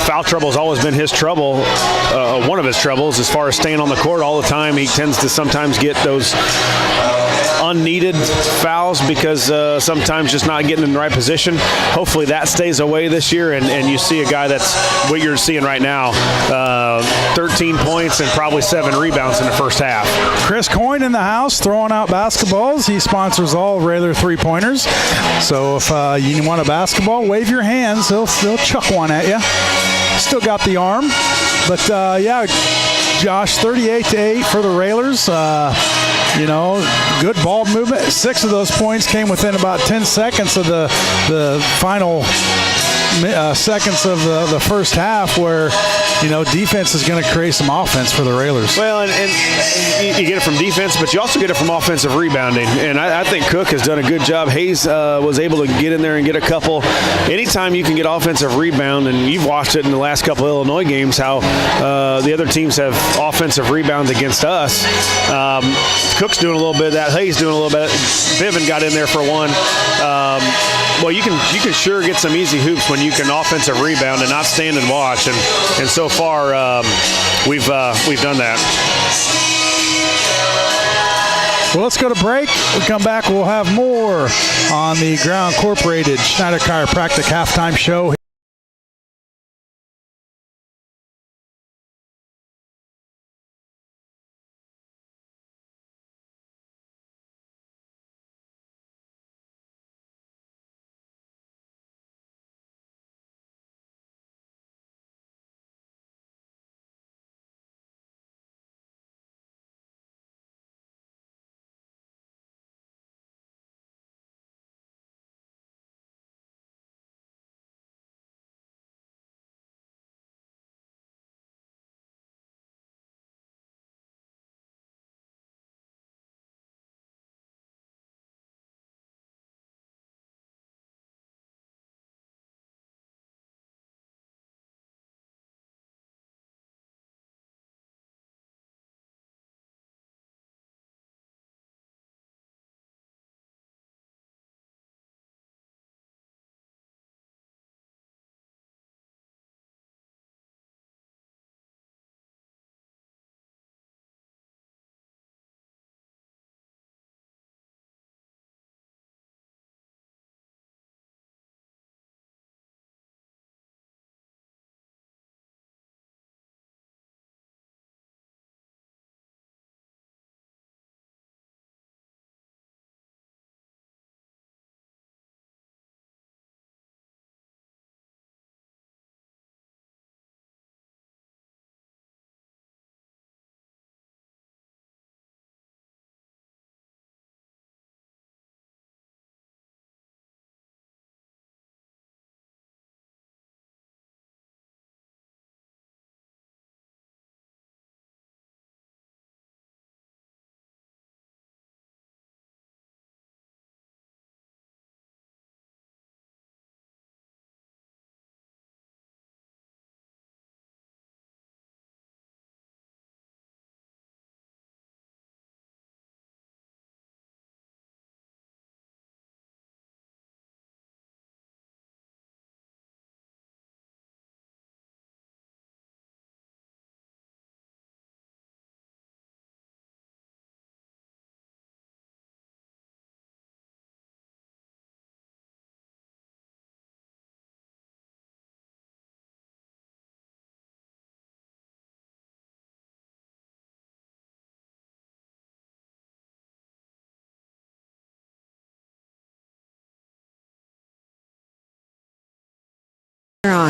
Foul trouble has always been his trouble, one of his troubles as far as staying on the court all the time. He tends to sometimes get those unneeded fouls because sometimes just not getting in the right position. Hopefully that stays away this year, and you see a guy that's what you're seeing right now, 13 points and probably 7 rebounds in the first half. Chris Coyne in the house throwing out basketballs. He sponsors all Railer three-pointers. So if you want a basketball, wave your hands. He'll chuck one at you. Still got the arm. But, Josh, 38-8 for the Railers. Good ball movement. 6 of those points came within about 10 seconds of the final seconds of the first half, where defense is going to create some offense for the Railers. Well, and you get it from defense, but you also get it from offensive rebounding. And I think Cook has done a good job. Hayes was able to get in there and get a couple. Anytime you can get offensive rebound, and you've watched it in the last couple of Illinois games, how the other teams have offensive rebounds against us. Cook's doing a little bit of that. Hayes doing a little bit. Vivian got in there for one. Well, you can sure get some easy hoops when you can offensive rebound and not stand and watch. And so far, we've done that. Well, let's go to break. We come back, we'll have more on the Ground Incorporated Schneider Chiropractic halftime show.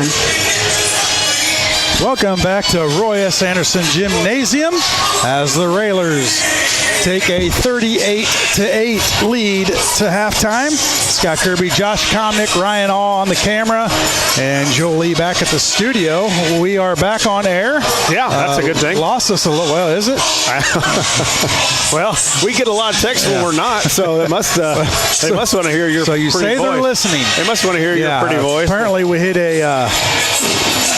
1. Welcome back to Roy S. Anderson Gymnasium as the Railers take a 38-8 lead to halftime. Scott Kirby, Josh Komnick, Ryan All on the camera, and Joel Lee back at the studio. We are back on air. Yeah, that's a good thing. Lost us a little. Well, is it? Well, we get a lot of texts when we're not, so they must want to hear your So you pretty say voice. they're listening. They must want to hear your pretty voice. Apparently we hit a, I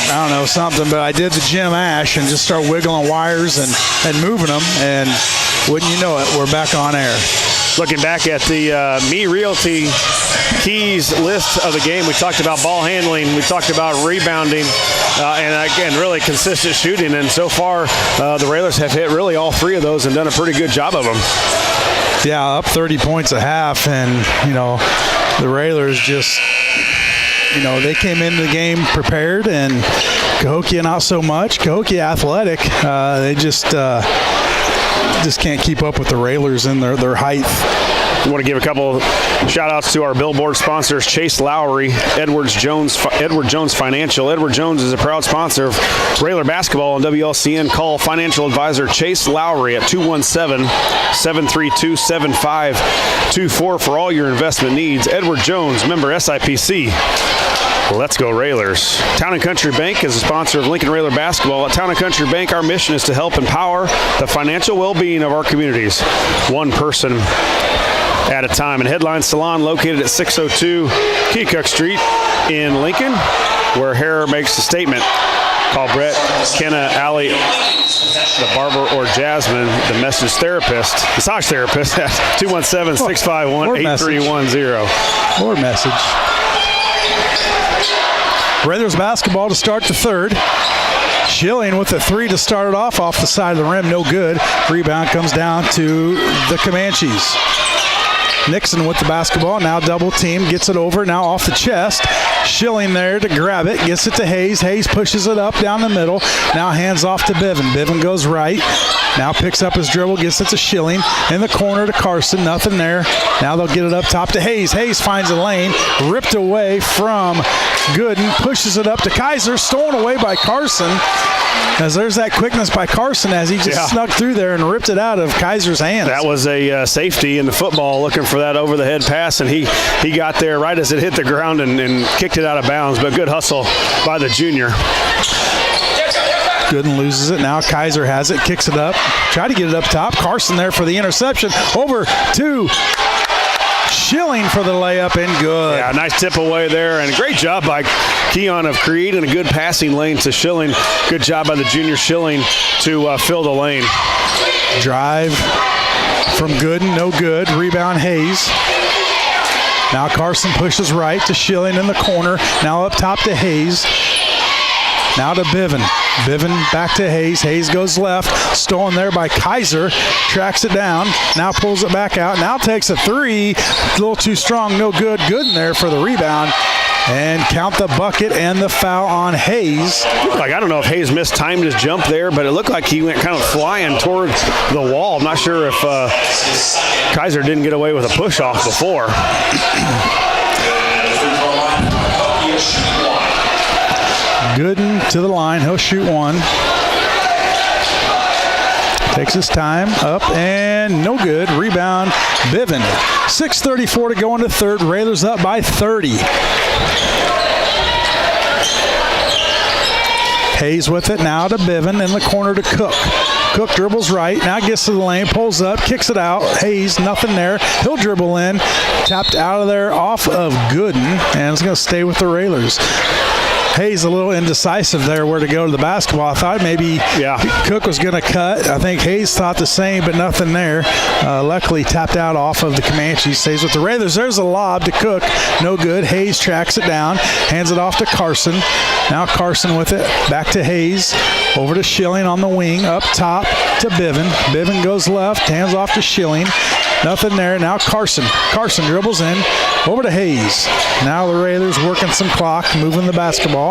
don't know, something, but I did the Jim Ash and just start wiggling wires and moving them, and wouldn't you know it, we're back on air. Looking back at the Me Realty keys list of the game, we talked about ball handling, we talked about rebounding, and again, really consistent shooting. And so far, the Railers have hit really all three of those and done a pretty good job of them. Yeah, up 30 points a half, and, the Railers just, they came into the game prepared, and Cahokia not so much. Cahokia athletic, they just can't keep up with the Railers in their height. I want to give a couple shout-outs to our billboard sponsors, Chase Lowry, Edward Jones Financial. Edward Jones is a proud sponsor of Railer basketball on WLCN. Call financial advisor Chase Lowry at 217-732-7524 for all your investment needs. Edward Jones, member SIPC. Let's go Railers. Town & Country Bank is a sponsor of Lincoln Railer basketball. At Town & Country Bank, our mission is to help empower the financial well-being of our communities, one person at a time. And Headline Salon, located at 602 Keokuk Street in Lincoln, where hair makes a statement. Call Brett, Kenna, Allie, the barber, or Jasmine, the massage therapist at 217-651-8310. Or message. Railers basketball to start the third. Schilling with a three to start it off the side of the rim, no good. Rebound comes down to the Comanches. Nixon with the basketball, now double team, gets it over, now off the chest. Schilling there to grab it, gets it to Hayes. Hayes pushes it up down the middle, now hands off to Biven. Biven goes right, now picks up his dribble, gets it to Schilling. In the corner to Carson, nothing there. Now they'll get it up top to Hayes. Hayes finds a lane, ripped away from Gooden, pushes it up to Kaiser, stolen away by Carson. As there's that quickness by Carson as he just snuck through there and ripped it out of Kaiser's hands. That was a safety in the football looking for that over-the-head pass, and he got there right as it hit the ground and kicked it out of bounds, but good hustle by the junior. Gooden loses it. Now Kaiser has it, kicks it up. Try to get it up top. Carson there for the interception. Over to Schilling for the layup, and good. Yeah, nice tip away there, and a great job by Keon of creating a good passing lane to Schilling. Good job by the junior Schilling to fill the lane. Drive from Gooden, no good. Rebound Hayes. Now Carson pushes right to Schilling in the corner. Now up top to Hayes. Now to Biven. Biven back to Hayes. Hayes goes left. Stolen there by Kaiser. Tracks it down. Now pulls it back out. Now takes a three. A little too strong. No good. Gooden there for the rebound. And count the bucket and the foul on Hayes. I don't know if Hayes mistimed his jump there, but it looked like he went kind of flying toward the wall. I'm not sure if Kaiser didn't get away with a push-off before. Gooden to the line. He'll shoot one. Takes his time. Up and no good. Rebound, Biven. 6:34 to go into third. Railers up by 30. Hayes with it now to Biven in the corner to Cook. Cook dribbles right, now gets to the lane, pulls up, kicks it out. Hayes, nothing there. He'll dribble in. Tapped out of there off of Gooden, and it's going to stay with the Railers. Hayes a little indecisive there where to go to the basketball. I thought maybe Cook was going to cut. I think Hayes thought the same, but nothing there. Luckily tapped out off of the Comanches. Stays with the Railers. There's a lob to Cook. No good. Hayes tracks it down. Hands it off to Carson. Now Carson with it. Back to Hayes. Over to Schilling on the wing. Up top to Biven. Biven goes left. Hands off to Schilling. Nothing there. Now Carson. Carson dribbles in. Over to Hayes. Now the Railers working some clock, moving the basketball.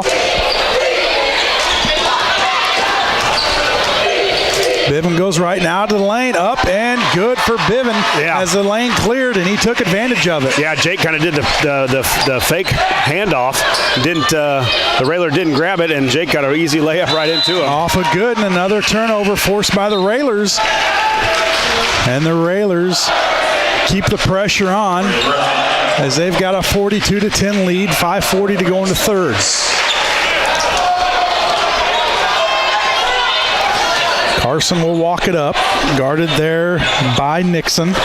Biven goes right now to the lane, up and good for Biven as the lane cleared, and he took advantage of it. Yeah, Jake kind of did the fake handoff. The Railer didn't grab it, and Jake got an easy layup right into him. Off a good, and another turnover forced by the Railers. And the Railers keep the pressure on as they've got a 42-10 lead, 5:40 to go into third. Carson will walk it up, guarded there by Nixon.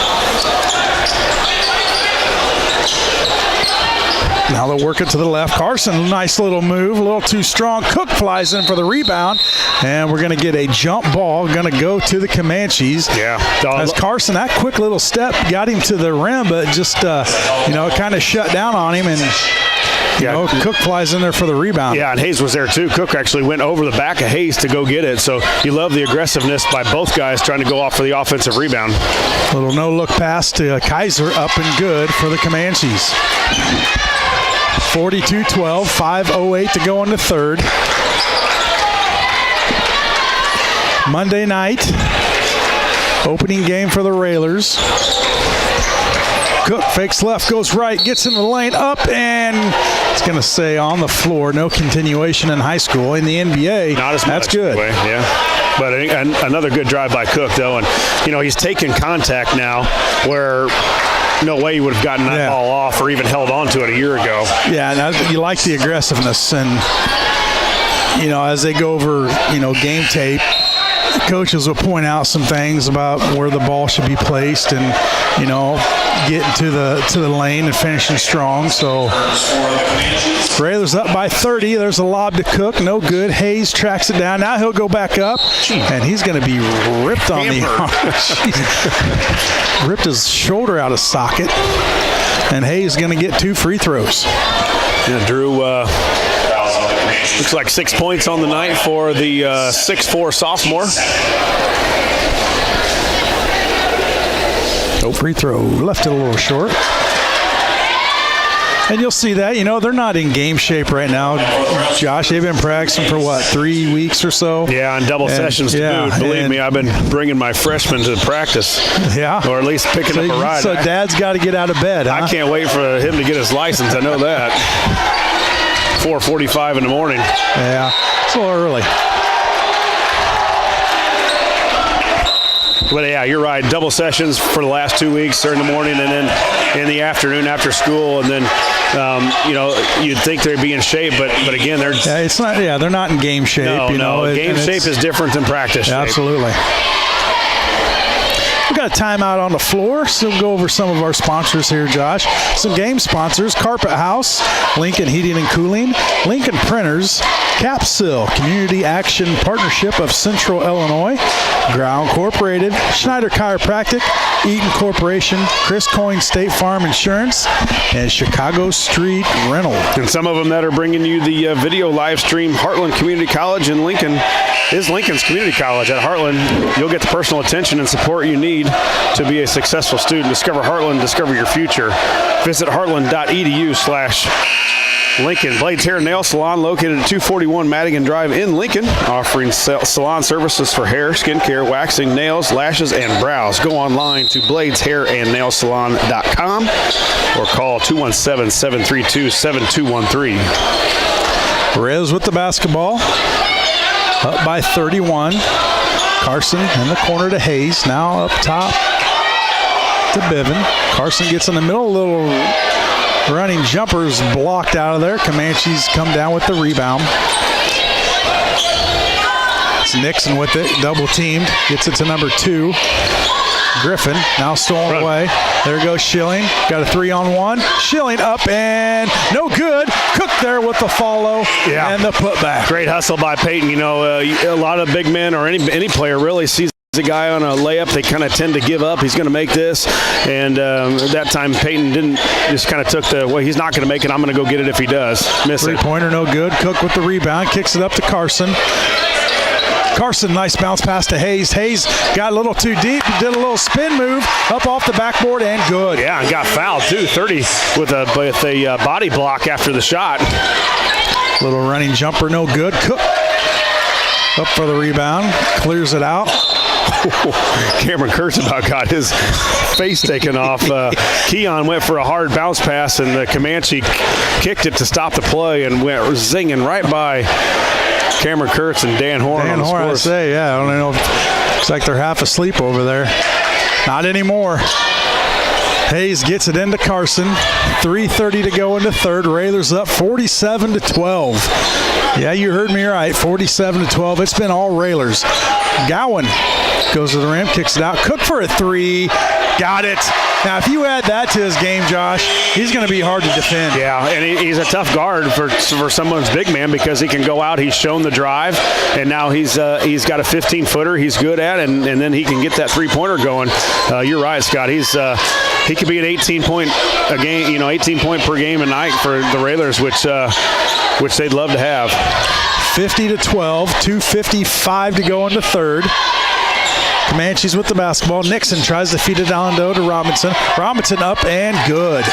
Now they'll work it to the left. Carson, nice little move, a little too strong. Cook flies in for the rebound, and we're going to get a jump ball, going to go to the Comanches. Yeah. As Carson, that quick little step got him to the rim, but just, it kind of shut down on him, and Cook flies in there for the rebound. Yeah, and Hayes was there too. Cook actually went over the back of Hayes to go get it. So you love the aggressiveness by both guys trying to go off for the offensive rebound. Little no-look pass to Kaiser, up and good for the Comanches. 42-12, 5:08 to go into third. Monday night, opening game for the Railers. Cook fakes left, goes right, gets in the lane, up, and it's going to say on the floor. No continuation in high school. In the NBA, not as much. That's good. Anyway, yeah. But another good drive by Cook, though. And, he's taking contact now where no way he would have gotten that ball off or even held on to it a year ago. Yeah, and you like the aggressiveness. And, as they go over, game tape, coaches will point out some things about where the ball should be placed and, getting to the lane and finishing strong. So Railers up by 30. There's a lob to Cook. No good. Hayes tracks it down. Now he'll go back up, and he's going to be ripped on the arm. Ripped his shoulder out of socket. And Hayes is going to get 2 free throws. Yeah, Drew looks like 6 points on the night for the 6'4" sophomore. No free throw. Left it a little short. And you'll see that, they're not in game shape right now. Josh, they've been practicing for, 3 weeks or so? Yeah, on double sessions to boot. Believe me, I've been bringing my freshmen to practice. Yeah. Or at least picking up a ride. So Dad's got to get out of bed, huh? I can't wait for him to get his license. I know that. 4:45 in the morning. Yeah, it's a little early. But yeah, you're right. Double sessions for the last 2 weeks in the morning and then in the afternoon after school. And then, you'd think they'd be in shape, but again, they're it's not. Yeah, they're not in game shape. No, game shape is different than practice shape. Absolutely. We've got a timeout on the floor, so we'll go over some of our sponsors here, Josh. Some game sponsors: Carpet House, Lincoln Heating and Cooling, Lincoln Printers, Capsil, Community Action Partnership of Central Illinois, Ground Incorporated, Schneider Chiropractic, Eaton Corporation, Chris Coyne State Farm Insurance, and Chicago Street Rental. And some of them that are bringing you the video live stream, Heartland Community College in Lincoln is Lincoln's Community College. At Heartland, you'll get the personal attention and support you need to be a successful student. Discover Heartland, discover your future. Visit heartland.edu/Lincoln. Blades Hair and Nail Salon, located at 241 Madigan Drive in Lincoln, offering salon services for hair, skincare, waxing, nails, lashes, and brows. Go online to bladeshairandnailsalon.com or call 217-732-7213. Rez with the basketball, up by 31. Carson in the corner to Hayes. Now up top to Biven. Carson gets in the middle. A little running jumpers blocked out of there. Comanches come down with the rebound. It's Nixon with it. Double teamed. Gets it to number 2. Griffin now stolen away. There goes Schilling. Got a 3-on-1. Schilling up and no good. Cook there with the follow and the putback. Great hustle by Peyton. A lot of big men or any player really sees a guy on a layup, they kind of tend to give up. He's going to make this. And that time Peyton didn't, just kind of took he's not going to make it. I'm going to go get it if he does. Miss it. Three-pointer, no good. Cook with the rebound. Kicks it up to Carson. Carson, nice bounce pass to Hayes. Hayes got a little too deep, did a little spin move up off the backboard and good. Yeah, and got fouled too. 30 with a body block after the shot. Little running jumper, no good. Cook up for the rebound, clears it out. Cameron Kurtz about got his face taken off. Keon went for a hard bounce pass, and the Comanche kicked it to stop the play and went zinging right by Cameron Kurtz and Dan Horn on the Horn, I scores. say, yeah. I don't know. Looks like they're half asleep over there. Not anymore. Hayes gets it into Carson. 3:30 to go into third. Railers up 47-12. Yeah, you heard me right. 47-12. It's been all Railers. Gowan goes to the rim, kicks it out. Cook for a three. Got it. Now, if you add that to his game, Josh, he's going to be hard to defend. Yeah, and he's a tough guard for someone's big man because he can go out. He's shown the drive, and now he's got a 15-footer he's good at, and then he can get that three-pointer going. You're right, Scott. He could be an 18-point a game, 18-point per game a night for the Railers, which they'd love to have. 50-12, 2:55 to go into third. Comanches with the basketball. Nixon tries to feed it down low to Robinson. Robinson up and good.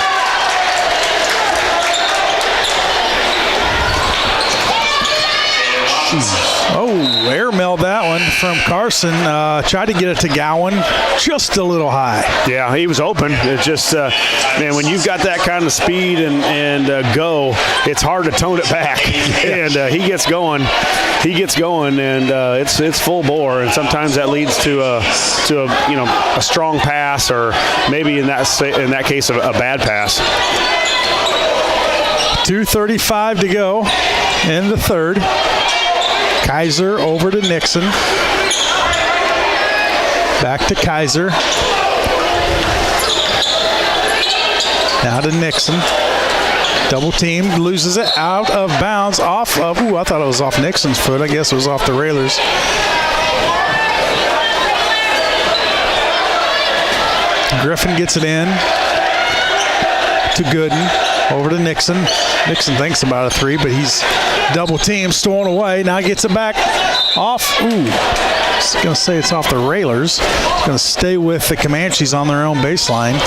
Oh, airmailed that one from Carson. Tried to get it to Gowan, just a little high. Yeah, he was open. It's just, man, when you've got that kind of speed and go, it's hard to tone it back. And he gets going, and it's full bore. And sometimes that leads to a strong pass, or maybe in that case a bad pass. 2:35 to go in the third. Kaiser over to Nixon. Back to Kaiser. Now to Nixon. Double team, loses it out of bounds, off of, I thought it was off Nixon's foot. I guess it was off the Railers. Griffin gets it in to Gooden. Over to Nixon. Nixon thinks about a three, but he's double teamed, stolen away. Now gets it back off. Ooh, I was going to say it's off the Railers. Going to stay with the Comanches on their own baseline.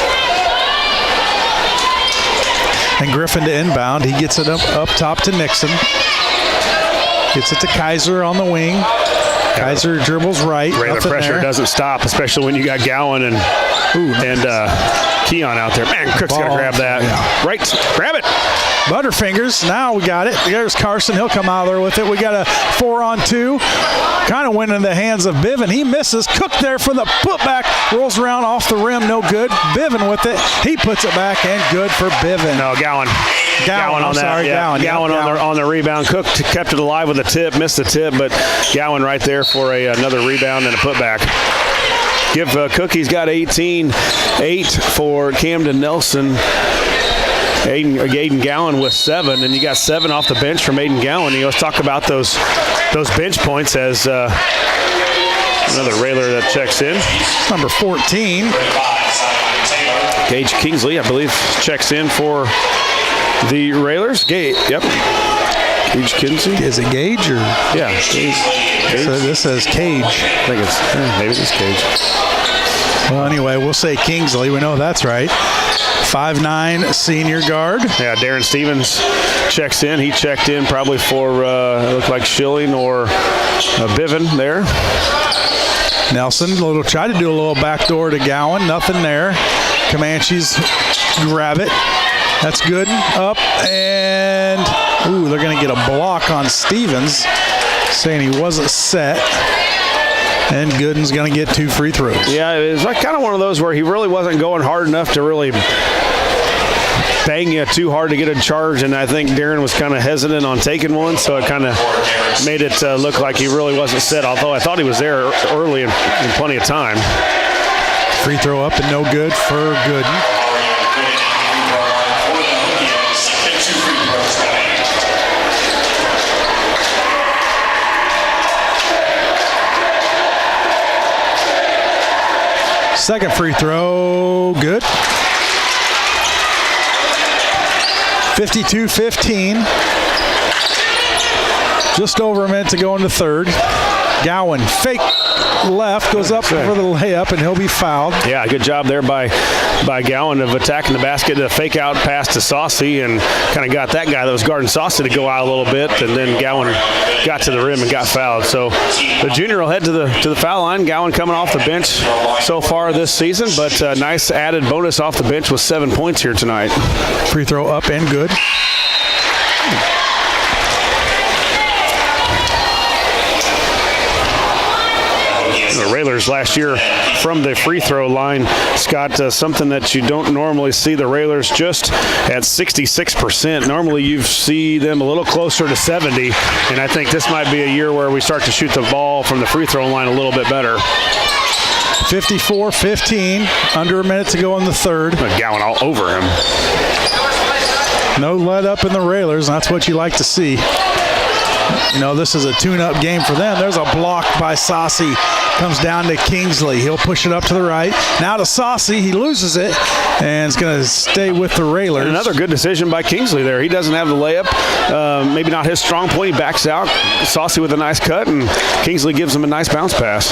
And Griffin to inbound. He gets it up top to Nixon. Gets it to Kaiser on the wing. Kaiser dribbles right. The pressure doesn't stop, especially when you got Gowan and Keon out there. Man, Cook's got to grab that. Yeah. Right, grab it. Butterfingers, now we got it. There's Carson, he'll come out there with it. We got a 4-on-2. Kind of went in the hands of Biven. He misses. Cook there for the putback. Rolls around off the rim, no good. Biven with it. He puts it back and good for Biven. No, Gowan on that. Sorry, yeah. Gowan on the rebound. Cook kept it alive with a tip, missed the tip, but Gowan right there for another rebound and a putback. Give Cook, he's got 18, 8 for Camden Nelson. Aiden Gowan with 7, and you got 7 off the bench from Aiden Gowan. Let's talk about those bench points as another Railer that checks in. Number 14. Gage Kingsley, I believe, checks in for the Railers. Gage Kingsley. Is it Gage or? Yeah. Gage. So this says Cage. I think maybe it's Cage. Well, anyway, we'll say Kingsley. We know that's right. 5'9" senior guard. Yeah, Darren Stevens checks in. He checked in probably for, it looked like Schilling or Biven there. Nelson tried to do a little backdoor to Gowan. Nothing there. Comanches grab it. That's good. Up and, they're going to get a block on Stevens, saying he wasn't set. And Gooden's going to get 2 free throws. Yeah, it was like kind of one of those where he really wasn't going hard enough to really bang you too hard to get a charge, and I think Darren was kind of hesitant on taking one, so it kind of made it look like he really wasn't set, although I thought he was there early and in plenty of time. Free throw up and no good for Gooden. Second free throw, good. 52-15. Just over a minute to go into third. Gowan fake left, goes up for the layup, and he'll be fouled. Yeah, good job there by Gowan of attacking the basket. A fake out pass to Saucy and kind of got that guy that was guarding Saucy to go out a little bit, and then Gowan got to the rim and got fouled. So the junior will head to the foul line. Gowan coming off the bench so far this season, but nice added bonus off the bench with 7 points here tonight. Free throw up and good. The Railers last year from the free throw line, Scott, something that you don't normally see the Railers just at 66%. Normally you see them a little closer to 70, and I think this might be a year where we start to shoot the ball from the free throw line a little bit better. 54-15, under a minute to go in the third. Gowan all over him. No let up in the Railers, and that's what you like to see. You know, this is a tune-up game for them. There's a block by Saucy. Comes down to Kingsley. He'll push it up to the right. Now to Saucy. He loses it, and it's going to stay with the Railers. And another good decision by Kingsley there. He doesn't have the layup. Maybe not his strong point. He backs out. Saucy with a nice cut, and Kingsley gives him a nice bounce pass.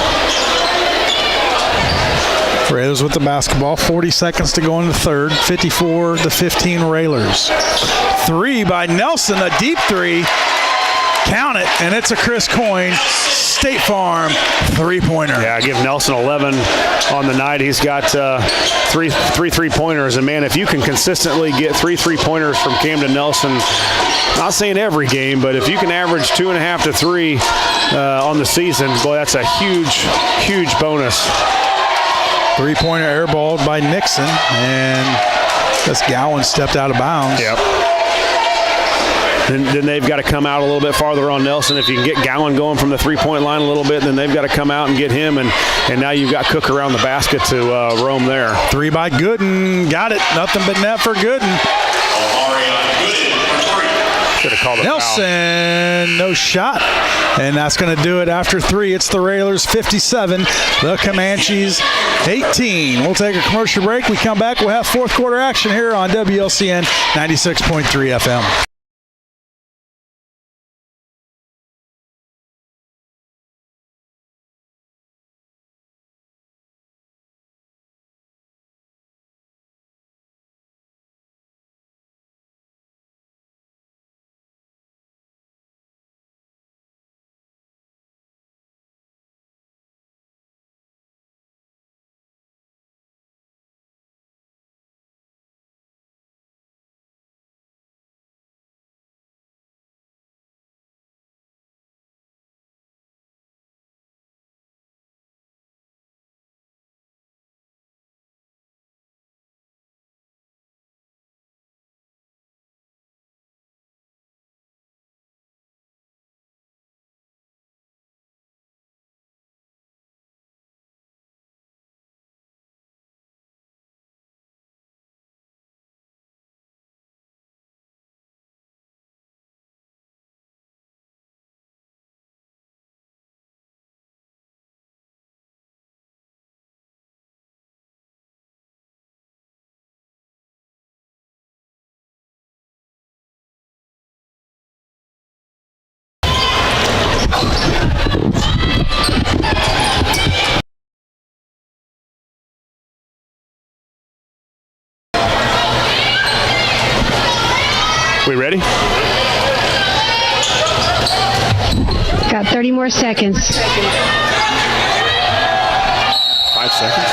Railers with the basketball. 40 seconds to go in the third. 54-15 Railers. Three by Nelson. A deep three. Count it, and it's a Chris Coyne State Farm three-pointer. Yeah, give Nelson 11 on the night. He's got three three-pointers, and man, if you can consistently get three three-pointers from Camden Nelson, not saying every game, but if you can average 2.5 to 3 on the season, boy, that's a huge bonus. Three-pointer airballed by Nixon, and that's Gowan stepped out of bounds. Yep. Then they've got to come out a little bit farther on Nelson. If you can get Gowan going from the three-point line a little bit, then they've got to come out and get him, and now you've got Cook around the basket to roam there. Three by Gooden. Got it. Nothing but net for Gooden. Should have called a Nelson, no shot. And that's going to do it after three. It's the Railers 57, the Comanches 18. We'll take a commercial break. We come back. We'll have fourth quarter action here on WLCN 96.3 FM. We ready? Got 30 more seconds. 5 seconds.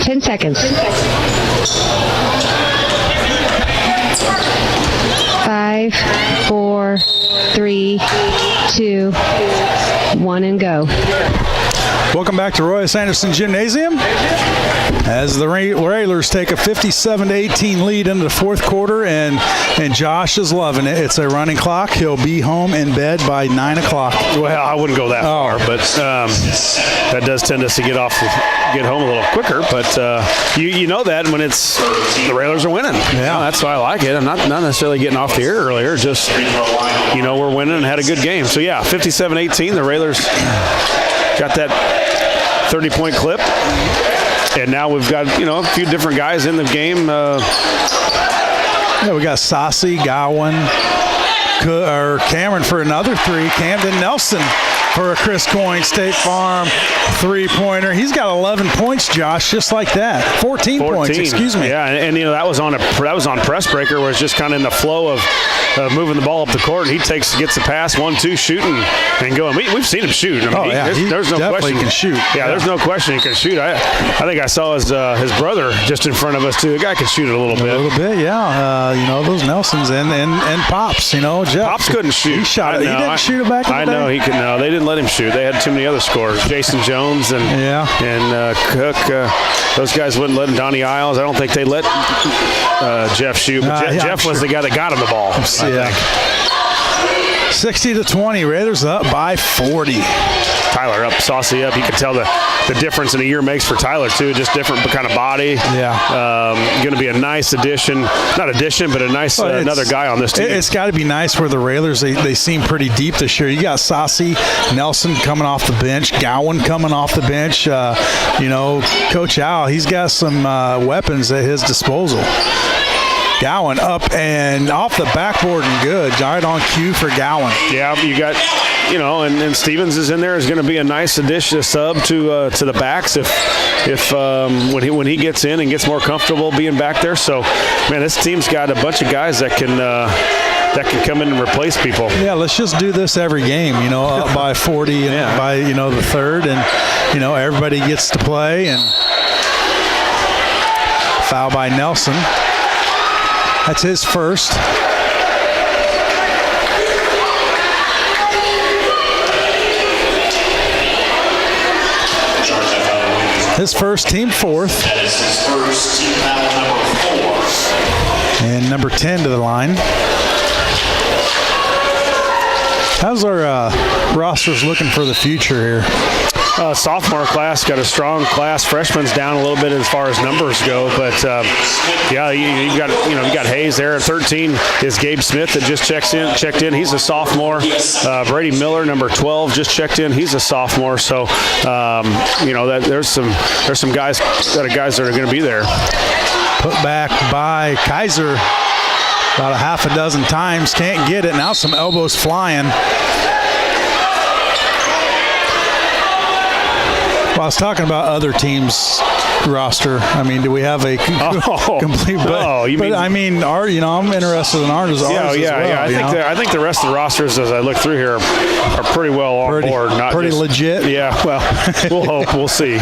Ten seconds. 5, 4, 3, 2, 1, and go. Welcome back to Royce Anderson Gymnasium as the Railers take a 57-18 lead into the fourth quarter, and Josh is loving it. It's a running clock. He'll be home in bed by 9 o'clock. Well, I wouldn't go that far, but that does tend us to get home a little quicker. But you know that when it's the Railers are winning. Yeah, that's why I like it. I'm not necessarily getting off the air earlier. Just we're winning and had a good game. So yeah, 57-18. The Railers got that 30-point clip. And now we've got, a few different guys in the game. Yeah, we got Saucy, Gowan, Cameron for another 3. Camden Nelson for a Chris Coyne State Farm 3-pointer. He's got 11 points, Josh, just like that. 14 points, excuse me. Yeah, and that was on press breaker, where it's just kind of in the flow of moving the ball up the court. He gets the pass, 1-2, shooting and going. We've seen him shoot. I mean, there's no definitely question. Can shoot. Yeah, there's no question he can shoot. I think I saw his brother just in front of us too. The guy can shoot a little bit. A little bit, yeah. Those Nelsons and Pops. Jeff. Pops couldn't shoot. He shot it. He didn't shoot it back in the day. I know he could. No, they didn't let him shoot. They had too many other scores. Jason Jones and Cook. Those guys wouldn't let him. Donnie Isles. I don't think they let Jeff shoot. But Jeff was the guy that got him the ball. Yeah. 60-20. Raiders up by 40. Tyler up, Saucy up. You can tell the difference in a year makes for Tyler too. Just different kind of body. Yeah. Going to be a nice addition. Not addition, but a nice another guy on this team. It's got to be nice for the Railers. They seem pretty deep this year. You got Saucy, Nelson coming off the bench, Gowan coming off the bench. Coach Al, he's got some weapons at his disposal. Gowan up and off the backboard and good. Right on cue for Gowan. Yeah, you got, and Stevens is in there. Is going to be a nice addition, a sub to the backs if when he gets in and gets more comfortable being back there. So, man, this team's got a bunch of guys that can come in and replace people. Yeah, let's just do this every game. Up by 40 and by the third, and everybody gets to play. And foul by Nelson. That's his first. His first, team fourth. That is his first, team foul number 4. And number 10 to the line. How's our rosters looking for the future here? Sophomore class got a strong class. Freshman's down a little bit as far as numbers go, but you got Hayes there at 13. Is Gabe Smith that just checked in. He's a sophomore. Brady Miller, number 12, just checked in. He's a sophomore. So there's some guys that are going to be there. Put back by Kaiser about a half a dozen times. Can't get it. Now some elbows flying. Well, I was talking about other teams' roster. I mean, do we have a complete? I'm interested in ours. I think the rest of the rosters, as I look through here, are pretty well on board. Not pretty legit. Yeah. Well, we'll hope. We'll see.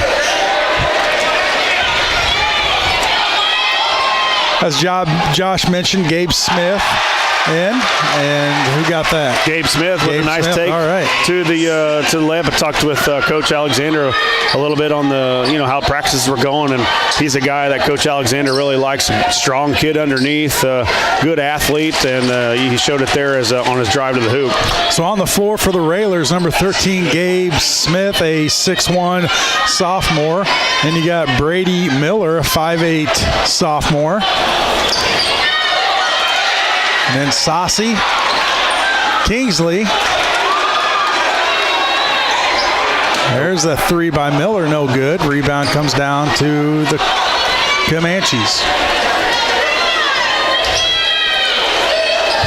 As Josh mentioned, Gabe Smith in, and who got that? Gabe Smith with a nice take. All right. To the lab. I talked with Coach Alexander a little bit on the how practices were going, and he's a guy that Coach Alexander really likes. A strong kid underneath, good athlete, and he showed it there as on his drive to the hoop. So on the floor for the Railers, number 13, Gabe Smith, a 6'1" sophomore. Then you got Brady Miller, a 5'8" sophomore. And then Saucy, Kingsley. There's a 3 by Miller, no good. Rebound comes down to the Comanches.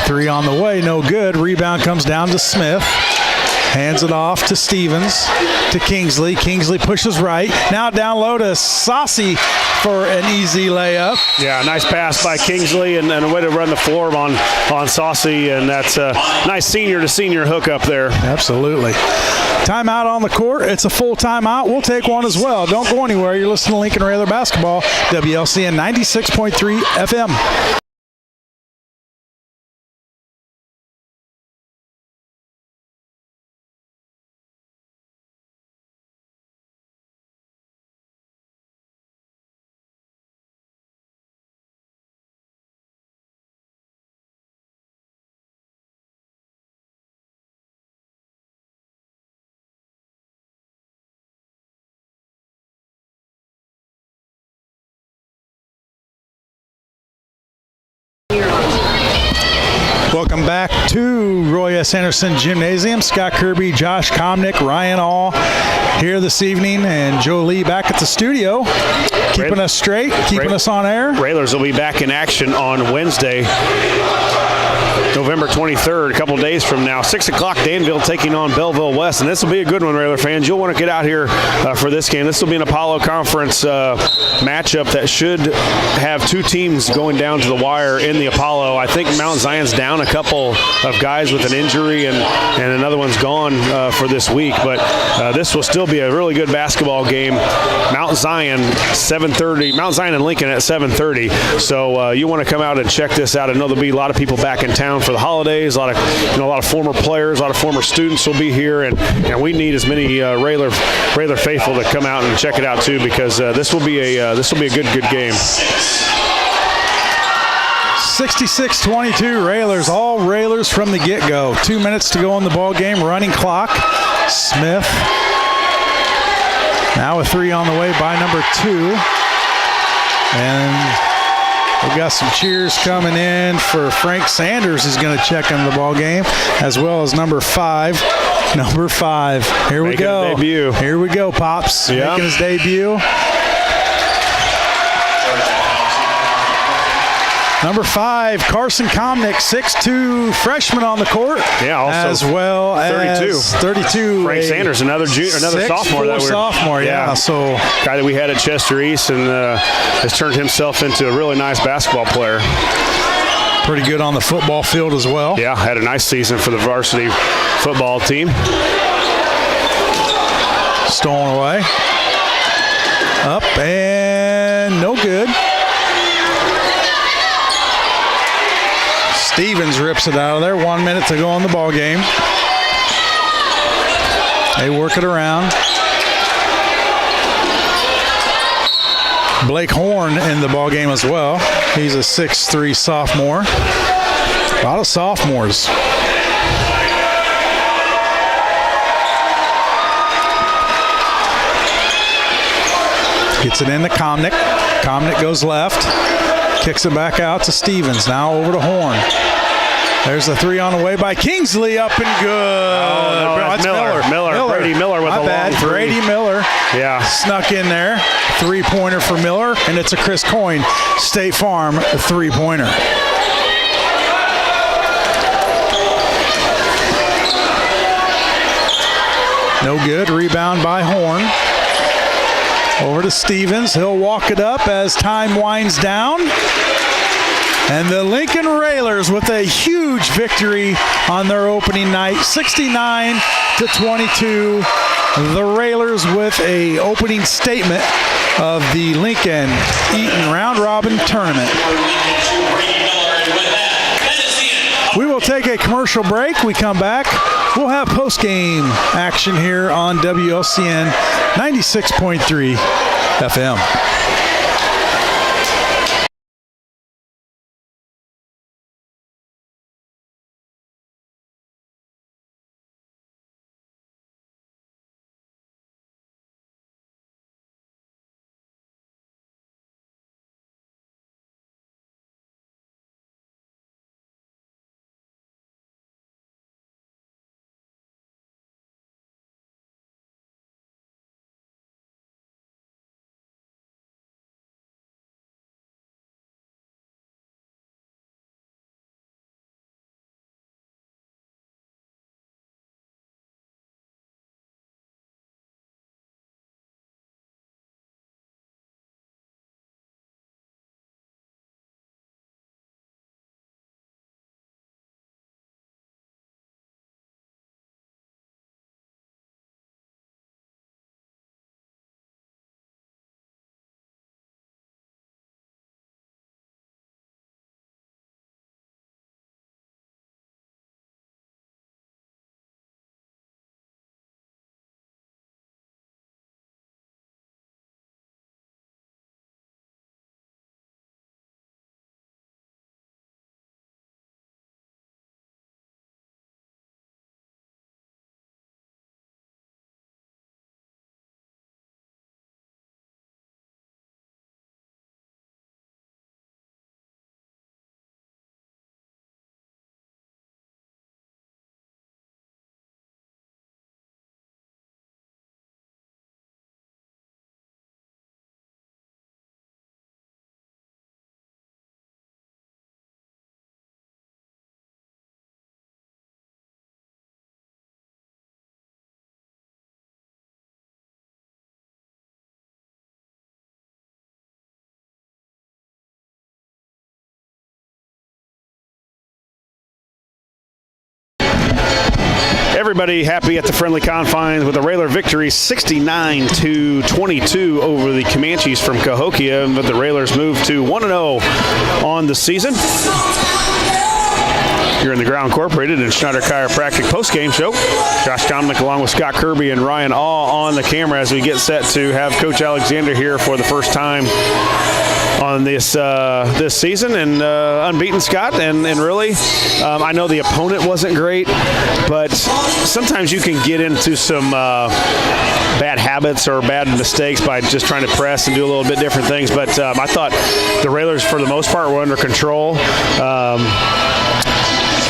3 on the way, no good. Rebound comes down to Smith. Hands it off to Stevens, to Kingsley. Kingsley pushes right. Now down low to Saucy for an easy layup. Yeah, nice pass by Kingsley and a way to run the floor on Saucy, and that's a nice senior-to-senior hook up there. Absolutely. Timeout on the court. It's a full timeout. We'll take one as well. Don't go anywhere. You're listening to Lincoln Raider Basketball, WLCN 96.3 FM. Welcome back to Roy S. Anderson Gymnasium. Scott Kirby, Josh Komnick, Ryan All, here this evening, and Joe Lee back at the studio, keeping us straight, keeping us on air. Railers will be back in action on Wednesday, November 23rd, a couple days from now. 6 o'clock, Danville taking on Belleville West, and this will be a good one, Railer fans. You'll want to get out here for this game. This will be an Apollo Conference matchup that should have two teams going down to the wire in the Apollo. I think Mount Zion's down a couple of guys with an injury, and another one's gone for this week, but this will still be a really good basketball game. Mount Zion, 7:30. Mount Zion and Lincoln at 7:30. So you want to come out and check this out. I know there'll be a lot of people back in town for the holidays. A lot of former players, a lot of former students will be here, and we need as many Railer faithful to come out and check it out too, because this will be a good game. 66-22 Railers, all Railers from the get-go. 2 minutes to go in the ball game, running clock. Smith now a three on the way by number 2. And we got some cheers coming in for Frank Sanders, who's going to check into the ball game, as well as number 5. Number 5. Here we go. Making a debut. Here we go, Pops. Yeah. Making his debut. Number 5, Carson Komnick, 6'2", freshman on the court. Yeah, also as well 32. as 32. Frank Sanders, another sophomore. Sophomore, yeah. So guy that we had at Chester East, and has turned himself into a really nice basketball player. Pretty good on the football field as well. Yeah, had a nice season for the varsity football team. Stolen away. Up and no good. Stevens rips it out of there. 1 minute to go in the ball game. They work it around. Blake Horn in the ball game as well. He's a 6'3" sophomore. A lot of sophomores. Gets it into Komnick. Komnick goes left. Kicks it back out to Stevens. Now over to Horn. There's the three on the way by Kingsley. Up and good. Oh, no, that's Miller. Brady Miller with a long three. Brady Miller. Yeah. Snuck in there. Three-pointer for Miller. And it's a Chris Coyne State Farm three-pointer. No good. Rebound by Horn. Over to Stevens. He'll walk it up as time winds down. And the Lincoln Railers with a huge victory on their opening night, 69-22. The Railers with a opening statement of the Lincoln Eaton Round Robin Tournament. We will take a commercial break. We come back. We'll have post-game action here on WLCN 96.3 FM. everybody happy at the friendly confines with a Raylor victory 69-22 over the Comanches from Cahokia, but the Raylors move to 1-0 on the season. You're in the Ground Incorporated and Schneider Chiropractic postgame show. Josh Dominic along with Scott Kirby and Ryan Awe on the camera as we get set to have Coach Alexander here for the first time on this season, and unbeaten, Scott, and really I know the opponent wasn't great, but sometimes you can get into some bad habits or bad mistakes by just trying to press and do a little bit different things, but I thought the Raylors for the most part were under control.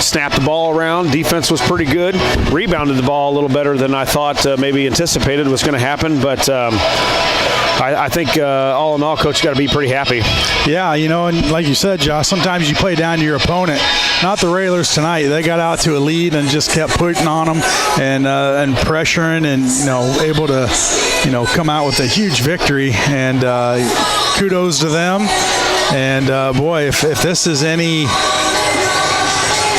Snapped the ball around. Defense was pretty good. Rebounded the ball a little better than I thought maybe anticipated was going to happen, but I think all in all, Coach, got to be pretty happy. Yeah, and like you said, Josh, sometimes you play down to your opponent. Not the Raylors tonight. They got out to a lead and just kept putting on them and pressuring and, able to, come out with a huge victory. And kudos to them. And, boy, if this is any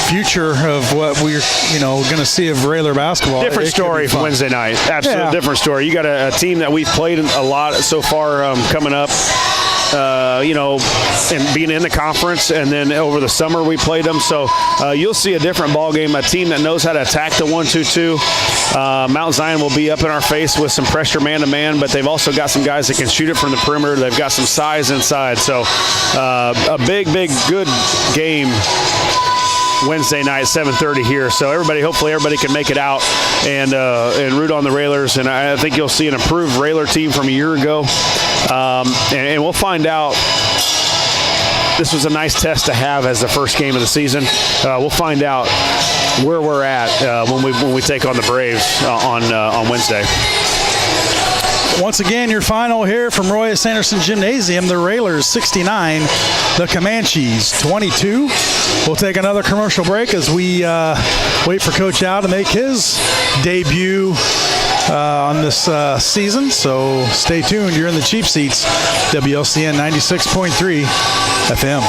future of what we're going to see of Raylor basketball. Different story for Wednesday night. Absolutely different story. You got a team that we've played a lot so far coming up. And being in the conference, and then over the summer we played them. So you'll see a different ball game, a team that knows how to attack the 1-2-2. Mount Zion will be up in our face with some pressure man-to-man, but they've also got some guys that can shoot it from the perimeter. They've got some size inside. So a big, good game Wednesday night, 7:30 here. So hopefully everybody can make it out and root on the Raylors. And I think you'll see an improved Raylor team from a year ago. And we'll find out. This was a nice test to have as the first game of the season. We'll find out where we're at when we take on the Braves on Wednesday. Once again, your final here from Royce Anderson Gymnasium. The Raylors 69, the Comanches 22. We'll take another commercial break as we wait for Coach Al to make his debut on this season. So stay tuned. You're in the cheap seats. WLCN 96.3 FM.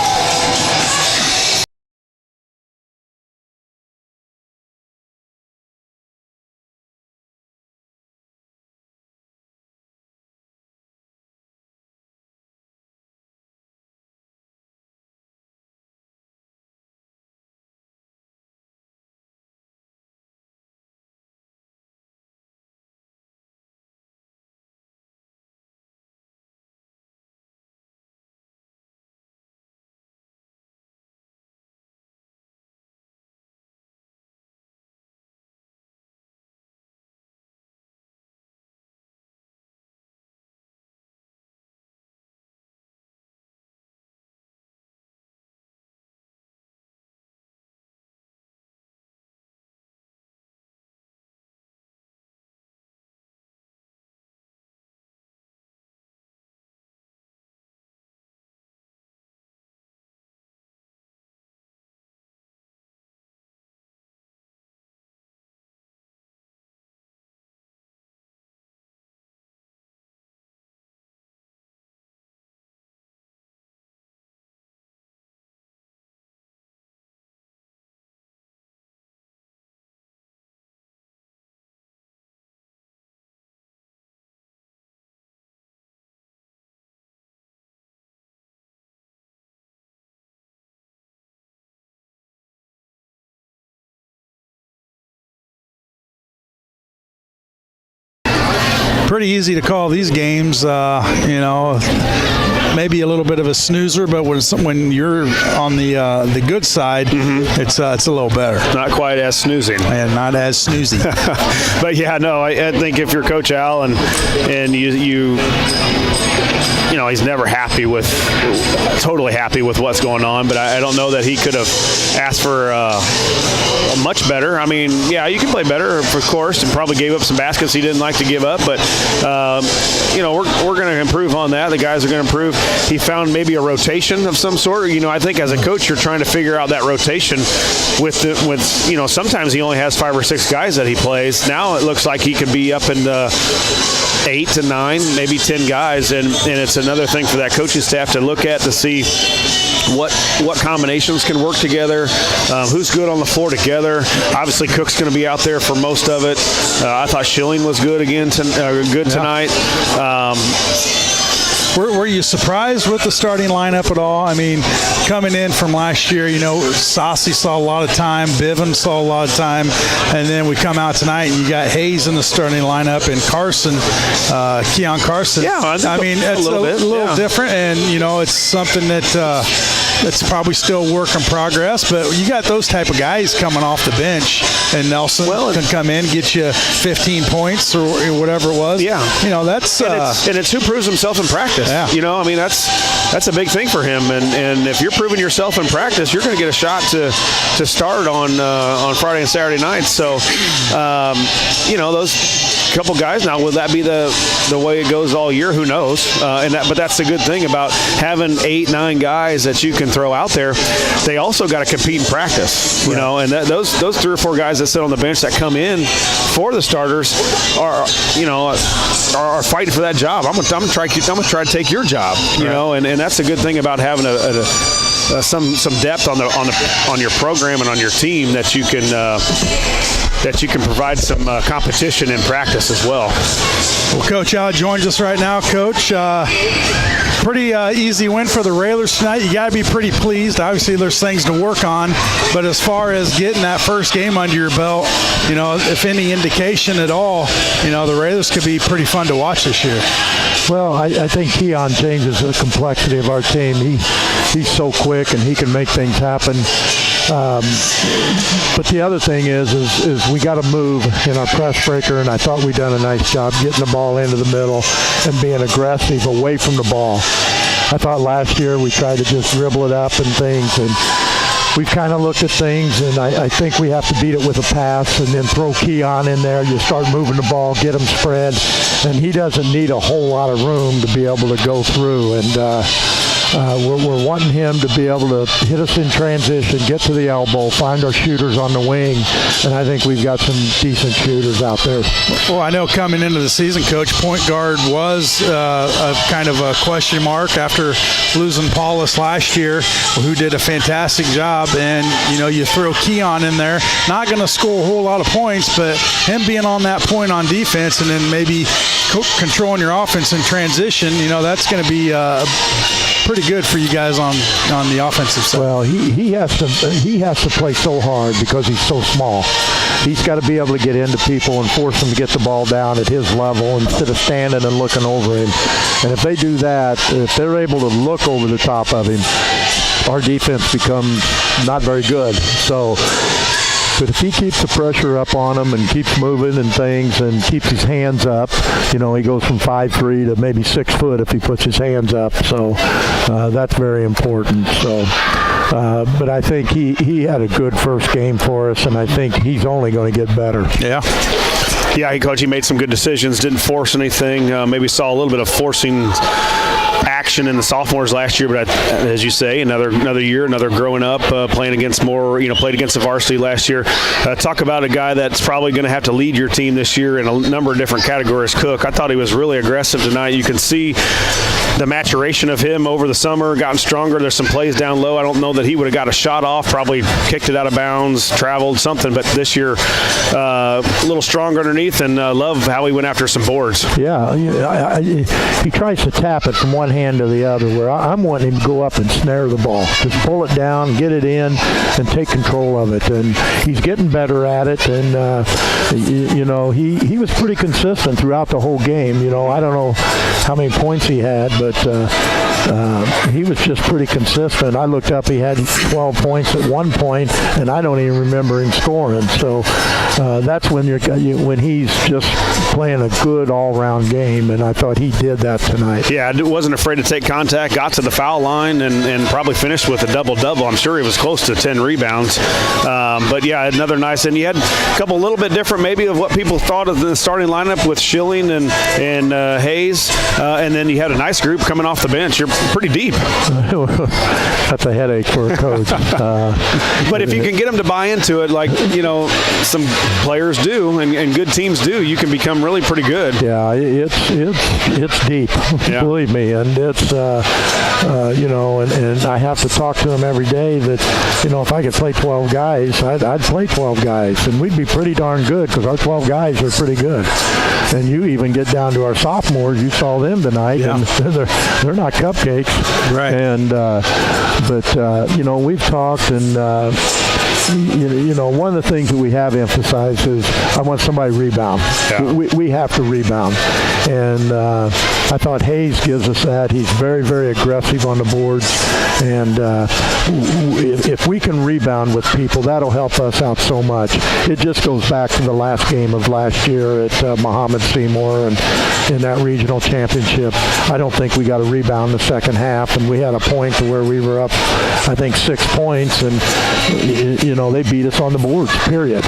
Pretty easy to call these games, maybe a little bit of a snoozer, but when you're on the good side, it's a little better. Not quite as snoozing. And not as snoozy. But yeah, no, I think if you're Coach Al and he's never totally happy with what's going on, but I don't know that he could have asked for much better. I mean, yeah, you can play better, of course, and probably gave up some baskets he didn't like to give up, but we're going to improve on that. The guys are going to improve. He found maybe a rotation of some sort. I think as a coach, you're trying to figure out that rotation with sometimes he only has 5 or 6 guys that he plays. Now it looks like he could be up in the 8 to 9, maybe 10 guys, and it's another thing for that coaching staff to look at to see what combinations can work together, who's good on the floor together. Obviously, Cook's going to be out there for most of it. I thought Schilling was good again, good tonight. Were you surprised with the starting lineup at all? I mean, coming in from last year, Saucy saw a lot of time, Bivens saw a lot of time, and then we come out tonight and you got Hayes in the starting lineup and Carson, Keon Carson. Yeah, I mean, it's a little different, and it's something that it's probably still work in progress, but you got those type of guys coming off the bench, and Nelson can come in, get you 15 points or whatever it was. Yeah. That's and it's who proves himself in practice. Yeah. I mean, that's a big thing for him, and if you're proving yourself in practice, you're going to get a shot to start on Friday and Saturday nights. So, those couple guys now, will that be the way it goes all year? Who knows? But that's the good thing about having 8-9 guys that you can throw out there. They also got to compete in practice, and those 3 or 4 guys that sit on the bench that come in for the starters are fighting for that job. I'm gonna try to take your job, and that's a good thing about having some depth on your program and on your team that you can provide some competition in practice as well. Well, Coach Al joins us right now. Coach, pretty easy win for the Railers tonight. You got to be pretty pleased. Obviously, there's things to work on, but as far as getting that first game under your belt, if any indication at all, the Railers could be pretty fun to watch this year. Well, I think Keon changes the complexity of our team. He's so quick and he can make things happen. But the other thing is we got to move in our press breaker, and I thought we done a nice job getting the ball into the middle and being aggressive away from the ball. I thought last year we tried to just dribble it up and things, and we've kind of looked at things, and I think we have to beat it with a pass and then throw Keon in there. You start moving the ball, get him spread, and he doesn't need a whole lot of room to be able to go through. And we're wanting him to be able to hit us in transition, get to the elbow, find our shooters on the wing, and I think we've got some decent shooters out there. Well, I know coming into the season, Coach, point guard was a kind of a question mark after losing Paulus last year, who did a fantastic job, and you throw Keon in there, not going to score a whole lot of points, but him being on that point on defense and then maybe controlling your offense in transition, that's going to be pretty good for you guys on the offensive side. Well, he has to play so hard because he's so small. He's got to be able to get into people and force them to get the ball down at his level instead of standing and looking over him. And if they do that, if they're able to look over the top of him, our defense becomes not very good. But if he keeps the pressure up on him and keeps moving and things and keeps his hands up, he goes from 5'3" to maybe 6 foot if he puts his hands up. So that's very important. So, but I think he had a good first game for us, and I think he's only going to get better. Yeah. Yeah, Coach, he made some good decisions, didn't force anything. Maybe saw a little bit of forcing action in the sophomores last year, but as you say, another year, another growing up, playing against played against the varsity last year. Talk about a guy that's probably going to have to lead your team this year in a number of different categories. Cook, I thought he was really aggressive tonight. You can see the maturation of him over the summer, gotten stronger. There's some plays down low. I don't know that he would have got a shot off, probably kicked it out of bounds, traveled something, but this year a little stronger underneath, and love how he went after some boards. Yeah, he tries to tap it from one hand to the other, where I'm wanting him to go up and snare the ball. Just pull it down, get it in, and take control of it. And he's getting better at it, and he was pretty consistent throughout the whole game. I don't know how many points he had, but he was just pretty consistent. I looked up, he had 12 points at one point, and I don't even remember him scoring. So that's when he's just playing a good all-round game, and I thought he did that tonight. Yeah, I wasn't afraid to take contact, got to the foul line, and probably finished with a double-double. I'm sure he was close to 10 rebounds. But yeah, another nice, and you had a couple a little bit different maybe of what people thought of the starting lineup with Schilling and Hayes, and then you had a nice group coming off the bench. You're pretty deep. That's a headache for a coach. But if you can get them to buy into it, like some players do and good teams do, you can become really pretty good. Yeah, it's deep. Yeah. Believe me. and it's and I have to talk to them every day that if I could play 12 guys, I'd play 12 guys, and we'd be pretty darn good because our 12 guys are pretty good. And you even get down to our sophomores. You saw them tonight, and they're not cupcakes. Right. And we've talked, and one of the things that we have emphasized is I want somebody to rebound. Yeah. We have to rebound, and I thought Hayes gives us that. He's very, very aggressive on the boards, and if we can rebound with people, that'll help us out so much. It just goes back to the last game of last year at Muhammad Seymour and in that regional championship. I don't think we got a rebound the second half, and we had a point to where we were up, I think, 6 points, and they beat us on the boards, period.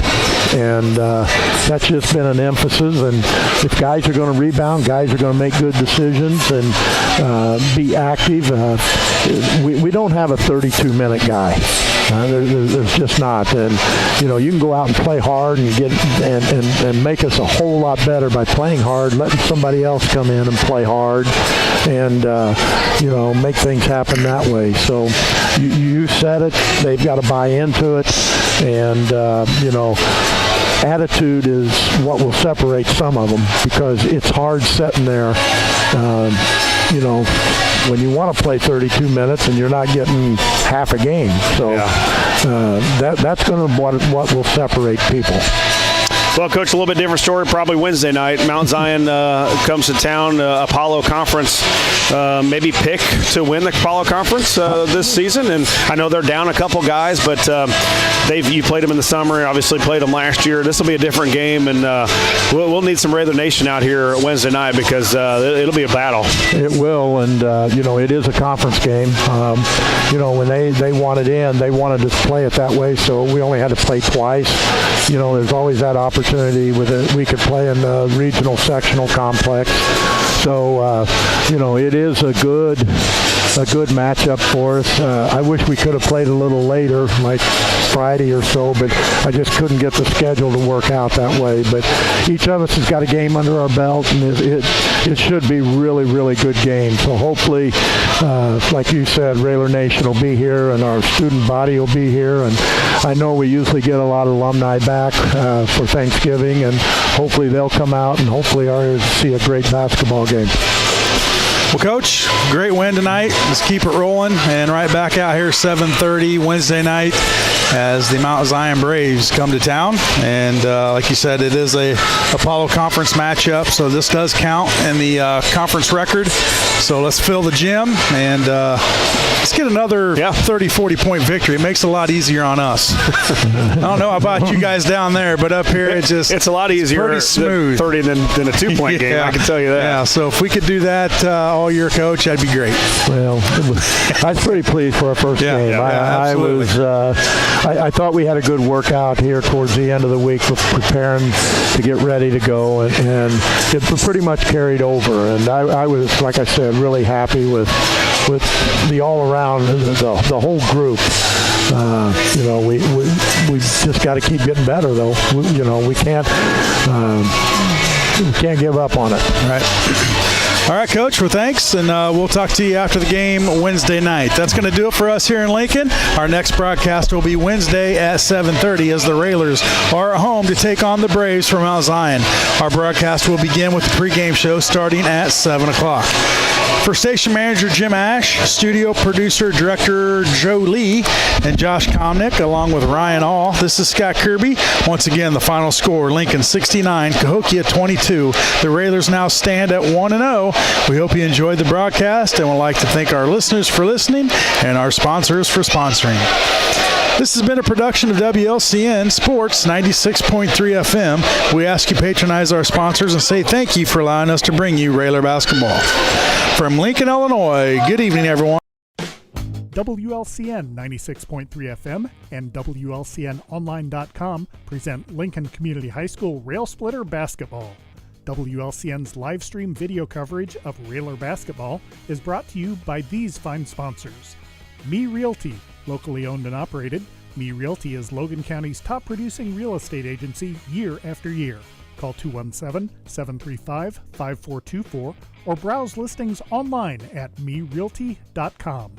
And that's just been an emphasis. And if guys are going to rebound, guys are going to make good decisions and be active. We don't have a 32-minute guy. There's just not. And you can go out and play hard and get and make us a whole lot better by playing hard, letting somebody else come in and play hard, and make things happen that way. So you said it. They've got to buy into it, and attitude is what will separate some of them, because it's hard sitting there. When you want to play 32 minutes and you're not getting half a game. So that's going to what will separate people. Well, Coach, a little bit different story probably Wednesday night. Mount Zion comes to town, Apollo Conference, maybe pick to win the Apollo Conference this season. And I know they're down a couple guys, but you played them in the summer, obviously played them last year. This will be a different game, and we'll need some Raider Nation out here Wednesday night because it'll be a battle. It will, and it is a conference game. When they wanted in, they wanted us to play it that way, so we only had to play twice. There's always that opportunity with it. We could play in the regional sectional complex. So, it is a good matchup for us. I wish we could have played a little later, like Friday or so, but I just couldn't get the schedule to work out that way. But each of us has got a game under our belt, and it should be really, really good game. So hopefully, like you said, Raider Nation will be here, and our student body will be here. And I know we usually get a lot of alumni back for Thanksgiving, and hopefully they'll come out, and hopefully ours see a great basketball game. Well, Coach, great win tonight. Let's keep it rolling, and right back out here 7:30 Wednesday night as the Mount Zion Braves come to town. And like you said, it is a Apollo Conference matchup, so this does count in the conference record. So let's fill the gym, and let's get another 30, 40-point victory. It makes it a lot easier on us. I don't know about you guys down there, but up here it's a lot easier, pretty smooth. 30 than a 2-point game, I can tell you that. Yeah, so if we could do that all year, Coach, that'd be great. Well, I was pretty pleased for our first game. I thought we had a good workout here towards the end of the week, preparing to get ready to go, and it pretty much carried over. And I was, like I said, really happy with the all-around, the whole group. We just got to keep getting better, though. We can't give up on it. Right. All right, Coach, well, thanks, and we'll talk to you after the game Wednesday night. That's going to do it for us here in Lincoln. Our next broadcast will be Wednesday at 7:30 as the Railers are at home to take on the Braves from Mount Zion. Our broadcast will begin with the pregame show starting at 7 o'clock. For station manager Jim Ash, studio producer director Joe Lee, and Josh Komnick, along with Ryan All, this is Scott Kirby. Once again, the final score, Lincoln 69, Cahokia 22. The Railers now stand at 1-0. We hope you enjoyed the broadcast, and would like to thank our listeners for listening and our sponsors for sponsoring. This has been a production of WLCN Sports 96.3 FM. We ask you patronize our sponsors and say thank you for allowing us to bring you Raider basketball. From Lincoln, Illinois, good evening, everyone. WLCN 96.3 FM and WLCNonline.com present Lincoln Community High School Rail Splitter Basketball. WLCN's live stream video coverage of Railer basketball is brought to you by these fine sponsors. Me Realty, locally owned and operated. Me Realty is Logan County's top producing real estate agency year after year. Call 217-735-5424 or browse listings online at merealty.com.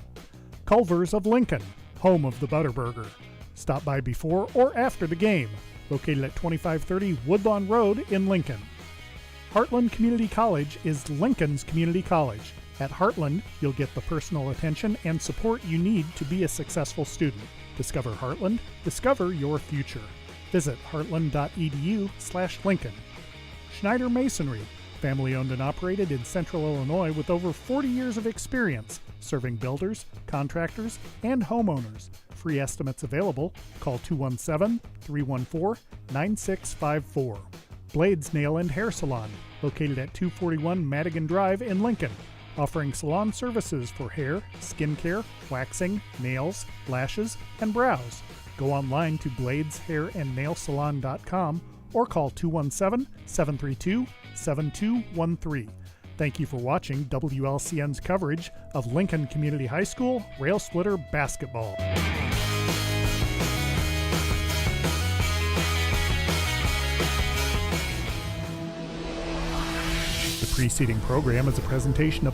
Culver's of Lincoln, home of the Butterburger. Stop by before or after the game, located at 2530 Woodlawn Road in Lincoln. Heartland Community College is Lincoln's community college. At Heartland, you'll get the personal attention and support you need to be a successful student. Discover Heartland, discover your future. Visit heartland.edu/Lincoln. Schneider Masonry, family owned and operated in Central Illinois with over 40 years of experience, serving builders, contractors, and homeowners. Free estimates available. Call 217-314-9654. Blades Nail and Hair Salon, located at 241 Madigan Drive in Lincoln, offering salon services for hair, skin care, waxing, nails, lashes, and brows. Go online to bladeshairandnailsalon.com or call 217-732-7213. Thank you for watching WLCN's coverage of Lincoln Community High School Rail Splitter Basketball. The preceding program is a presentation of